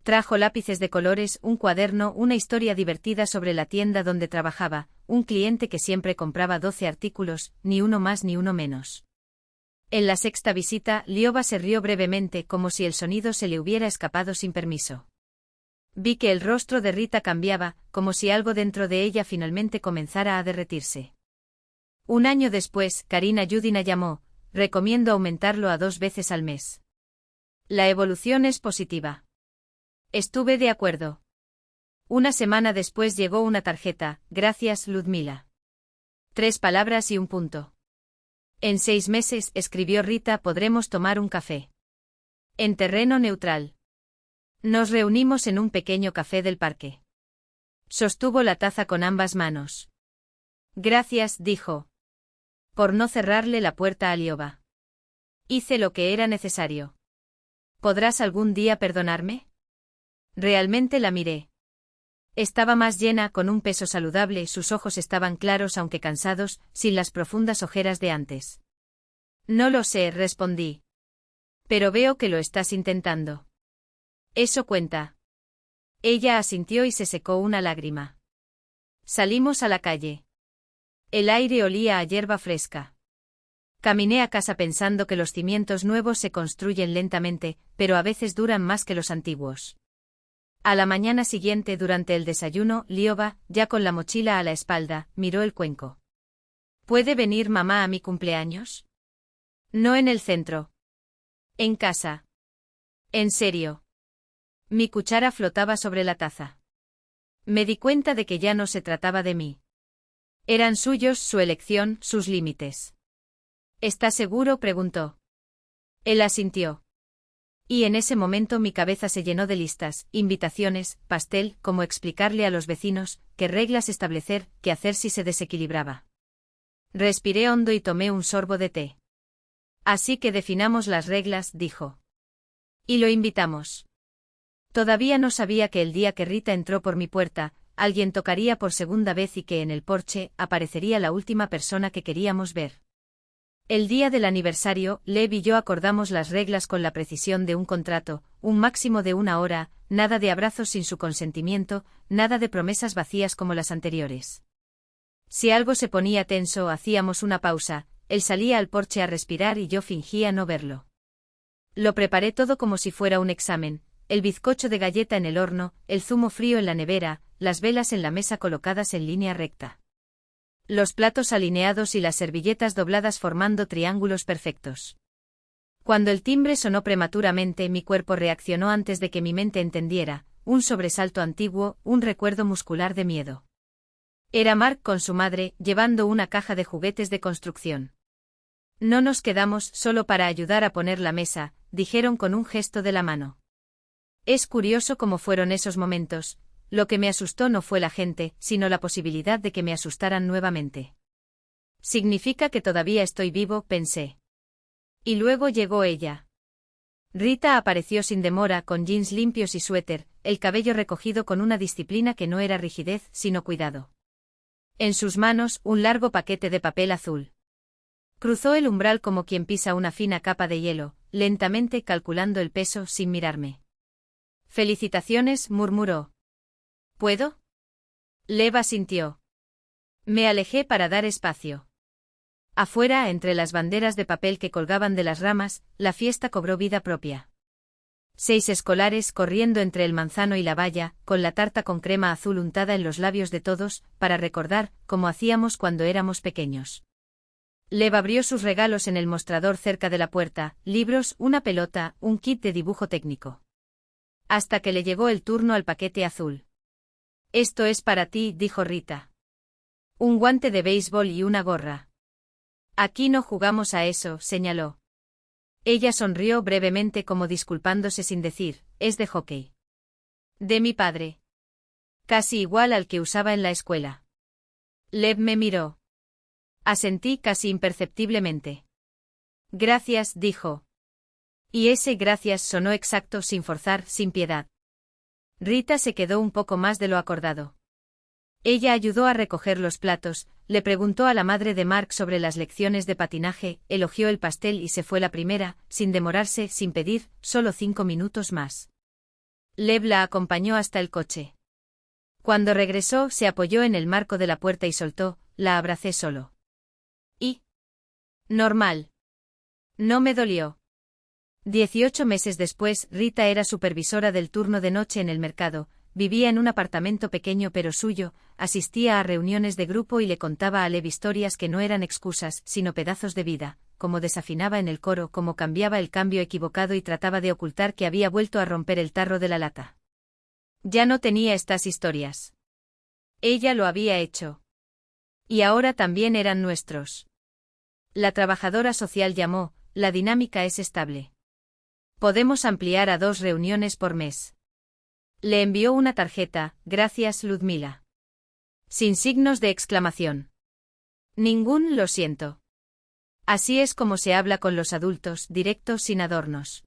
Trajo lápices de colores, un cuaderno, una historia divertida sobre la tienda donde trabajaba, un cliente que siempre compraba 12 artículos, ni uno más ni uno menos. En la sexta visita, Liova se rió brevemente como si el sonido se le hubiera escapado sin permiso. Vi que el rostro de Rita cambiaba, como si algo dentro de ella finalmente comenzara a derretirse. Un año después, Karina Yudina llamó, recomiendo aumentarlo a 2 veces al mes. La evolución es positiva. Estuve de acuerdo. Una semana después llegó una tarjeta, gracias Ludmila. 3 palabras y un punto. En 6 meses, escribió Rita, podremos tomar un café. En terreno neutral. Nos reunimos en un pequeño café del parque. Sostuvo la taza con ambas manos. Gracias, dijo. Por no cerrarle la puerta a Liova. Hice lo que era necesario. ¿Podrás algún día perdonarme? Realmente la miré. Estaba más llena, con un peso saludable, sus ojos estaban claros aunque cansados, sin las profundas ojeras de antes. No lo sé, respondí. Pero veo que lo estás intentando. Eso cuenta. Ella asintió y se secó una lágrima. Salimos a la calle. El aire olía a hierba fresca. Caminé a casa pensando que los cimientos nuevos se construyen lentamente, pero a veces duran más que los antiguos. A la mañana siguiente, durante el desayuno, Liova, ya con la mochila a la espalda, miró el cuenco. ¿Puede venir mamá a mi cumpleaños? No en el centro. En casa. ¿En serio? Mi cuchara flotaba sobre la taza. Me di cuenta de que ya no se trataba de mí. Eran suyos, su elección, sus límites. ¿Estás seguro?, preguntó. Él asintió. Y en ese momento mi cabeza se llenó de listas, invitaciones, pastel, cómo explicarle a los vecinos, qué reglas establecer, qué hacer si se desequilibraba. Respiré hondo y tomé un sorbo de té. Así que definamos las reglas, dijo. Y lo invitamos. Todavía no sabía que el día que Rita entró por mi puerta, alguien tocaría por segunda vez y que en el porche aparecería la última persona que queríamos ver. El día del aniversario, Lev y yo acordamos las reglas con la precisión de un contrato, un máximo de 1 hora, nada de abrazos sin su consentimiento, nada de promesas vacías como las anteriores. Si algo se ponía tenso, hacíamos una pausa, él salía al porche a respirar y yo fingía no verlo. Lo preparé todo como si fuera un examen, el bizcocho de galleta en el horno, el zumo frío en la nevera, las velas en la mesa colocadas en línea recta. Los platos alineados y las servilletas dobladas formando triángulos perfectos. Cuando el timbre sonó prematuramente, mi cuerpo reaccionó antes de que mi mente entendiera, un sobresalto antiguo, un recuerdo muscular de miedo. Era Mark con su madre, llevando una caja de juguetes de construcción. No nos quedamos solo para ayudar a poner la mesa, dijeron con un gesto de la mano. Es curioso cómo fueron esos momentos. Lo que me asustó no fue la gente, sino la posibilidad de que me asustaran nuevamente. Significa que todavía estoy vivo, pensé. Y luego llegó ella. Rita apareció sin demora, con jeans limpios y suéter, el cabello recogido con una disciplina que no era rigidez, sino cuidado. En sus manos, un largo paquete de papel azul. Cruzó el umbral como quien pisa una fina capa de hielo, lentamente calculando el peso sin mirarme. Felicitaciones, murmuró. ¿Puedo? Lev asintió. Me alejé para dar espacio. Afuera, entre las banderas de papel que colgaban de las ramas, la fiesta cobró vida propia. 6 escolares corriendo entre el manzano y la valla, con la tarta con crema azul untada en los labios de todos, para recordar, como hacíamos cuando éramos pequeños. Lev abrió sus regalos en el mostrador cerca de la puerta, libros, una pelota, un kit de dibujo técnico. Hasta que le llegó el turno al paquete azul. Esto es para ti, dijo Rita. Un guante de béisbol y una gorra. Aquí no jugamos a eso, señaló. Ella sonrió brevemente como disculpándose sin decir, es de hockey. De mi padre. Casi igual al que usaba en la escuela. Lev me miró. Asentí casi imperceptiblemente. Gracias, dijo. Y ese gracias sonó exacto, sin forzar, sin piedad. Rita se quedó un poco más de lo acordado. Ella ayudó a recoger los platos, le preguntó a la madre de Mark sobre las lecciones de patinaje, elogió el pastel y se fue la primera, sin demorarse, sin pedir, solo 5 minutos más. Lev la acompañó hasta el coche. Cuando regresó, se apoyó en el marco de la puerta y soltó, la abracé solo. ¿Y? Normal. No me dolió. 18 meses después, Rita era supervisora del turno de noche en el mercado, vivía en un apartamento pequeño pero suyo, asistía a reuniones de grupo y le contaba a Lev historias que no eran excusas, sino pedazos de vida, cómo desafinaba en el coro, cómo cambiaba el cambio equivocado y trataba de ocultar que había vuelto a romper el tarro de la lata. Ya no tenía estas historias. Ella lo había hecho. Y ahora también eran nuestros. La trabajadora social llamó, la dinámica es estable. Podemos ampliar a 2 reuniones por mes. Le envió una tarjeta, gracias Ludmila. Sin signos de exclamación. Ningún lo siento. Así es como se habla con los adultos, directos sin adornos.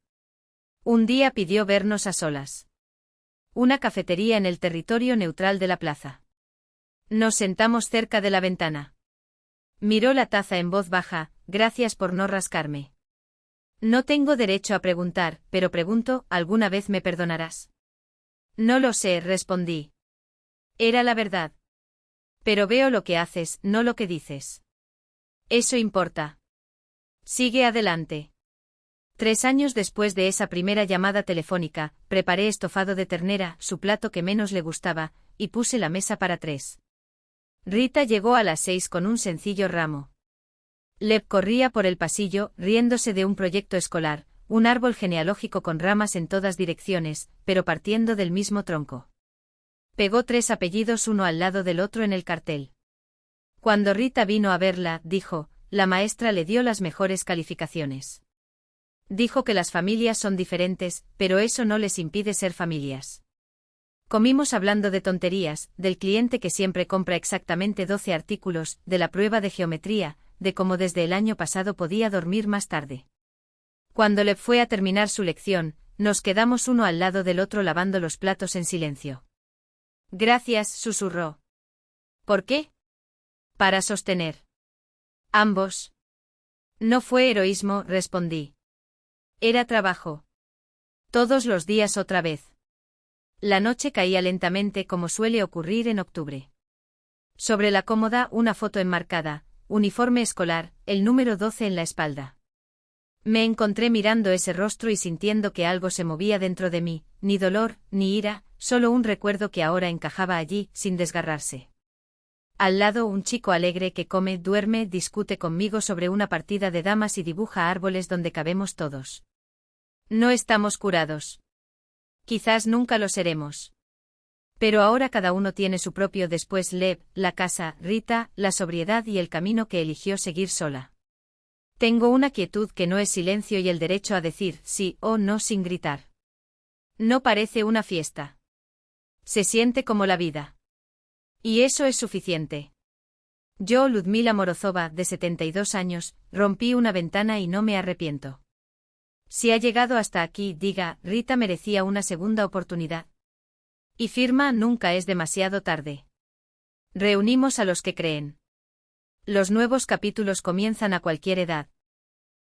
Un día pidió vernos a solas. Una cafetería en el territorio neutral de la plaza. Nos sentamos cerca de la ventana. Miró la taza en voz baja, gracias por no rascarme. No tengo derecho a preguntar, pero pregunto, ¿alguna vez me perdonarás? No lo sé, respondí. Era la verdad. Pero veo lo que haces, no lo que dices. Eso importa. Sigue adelante. 3 años después de esa primera llamada telefónica, preparé estofado de ternera, su plato que menos le gustaba, y puse la mesa para 3. Rita llegó a las 6 con un sencillo ramo. Lev corría por el pasillo, riéndose de un proyecto escolar, un árbol genealógico con ramas en todas direcciones, pero partiendo del mismo tronco. Pegó 3 apellidos uno al lado del otro en el cartel. Cuando Rita vino a verla, dijo, la maestra le dio las mejores calificaciones. Dijo que las familias son diferentes, pero eso no les impide ser familias. Comimos hablando de tonterías, del cliente que siempre compra exactamente 12 artículos, de la prueba de geometría, de cómo desde el año pasado podía dormir más tarde. Cuando Lev fue a terminar su lección, nos quedamos uno al lado del otro lavando los platos en silencio. Gracias, susurró. ¿Por qué? Para sostener. Ambos. No fue heroísmo, respondí. Era trabajo. Todos los días otra vez. La noche caía lentamente como suele ocurrir en octubre. Sobre la cómoda una foto enmarcada, uniforme escolar, el número 12 en la espalda. Me encontré mirando ese rostro y sintiendo que algo se movía dentro de mí, ni dolor, ni ira, solo un recuerdo que ahora encajaba allí, sin desgarrarse. Al lado un chico alegre que come, duerme, discute conmigo sobre una partida de damas y dibuja árboles donde cabemos todos. No estamos curados. Quizás nunca lo seremos. Pero ahora cada uno tiene su propio después Lev, la casa, Rita, la sobriedad y el camino que eligió seguir sola. Tengo una quietud que no es silencio y el derecho a decir sí o no sin gritar. No parece una fiesta. Se siente como la vida. Y eso es suficiente. Yo, Ludmila Morozova, de 72 años, rompí una ventana y no me arrepiento. Si ha llegado hasta aquí, diga, Rita merecía una segunda oportunidad. Y firma, nunca es demasiado tarde. Reunimos a los que creen. Los nuevos capítulos comienzan a cualquier edad.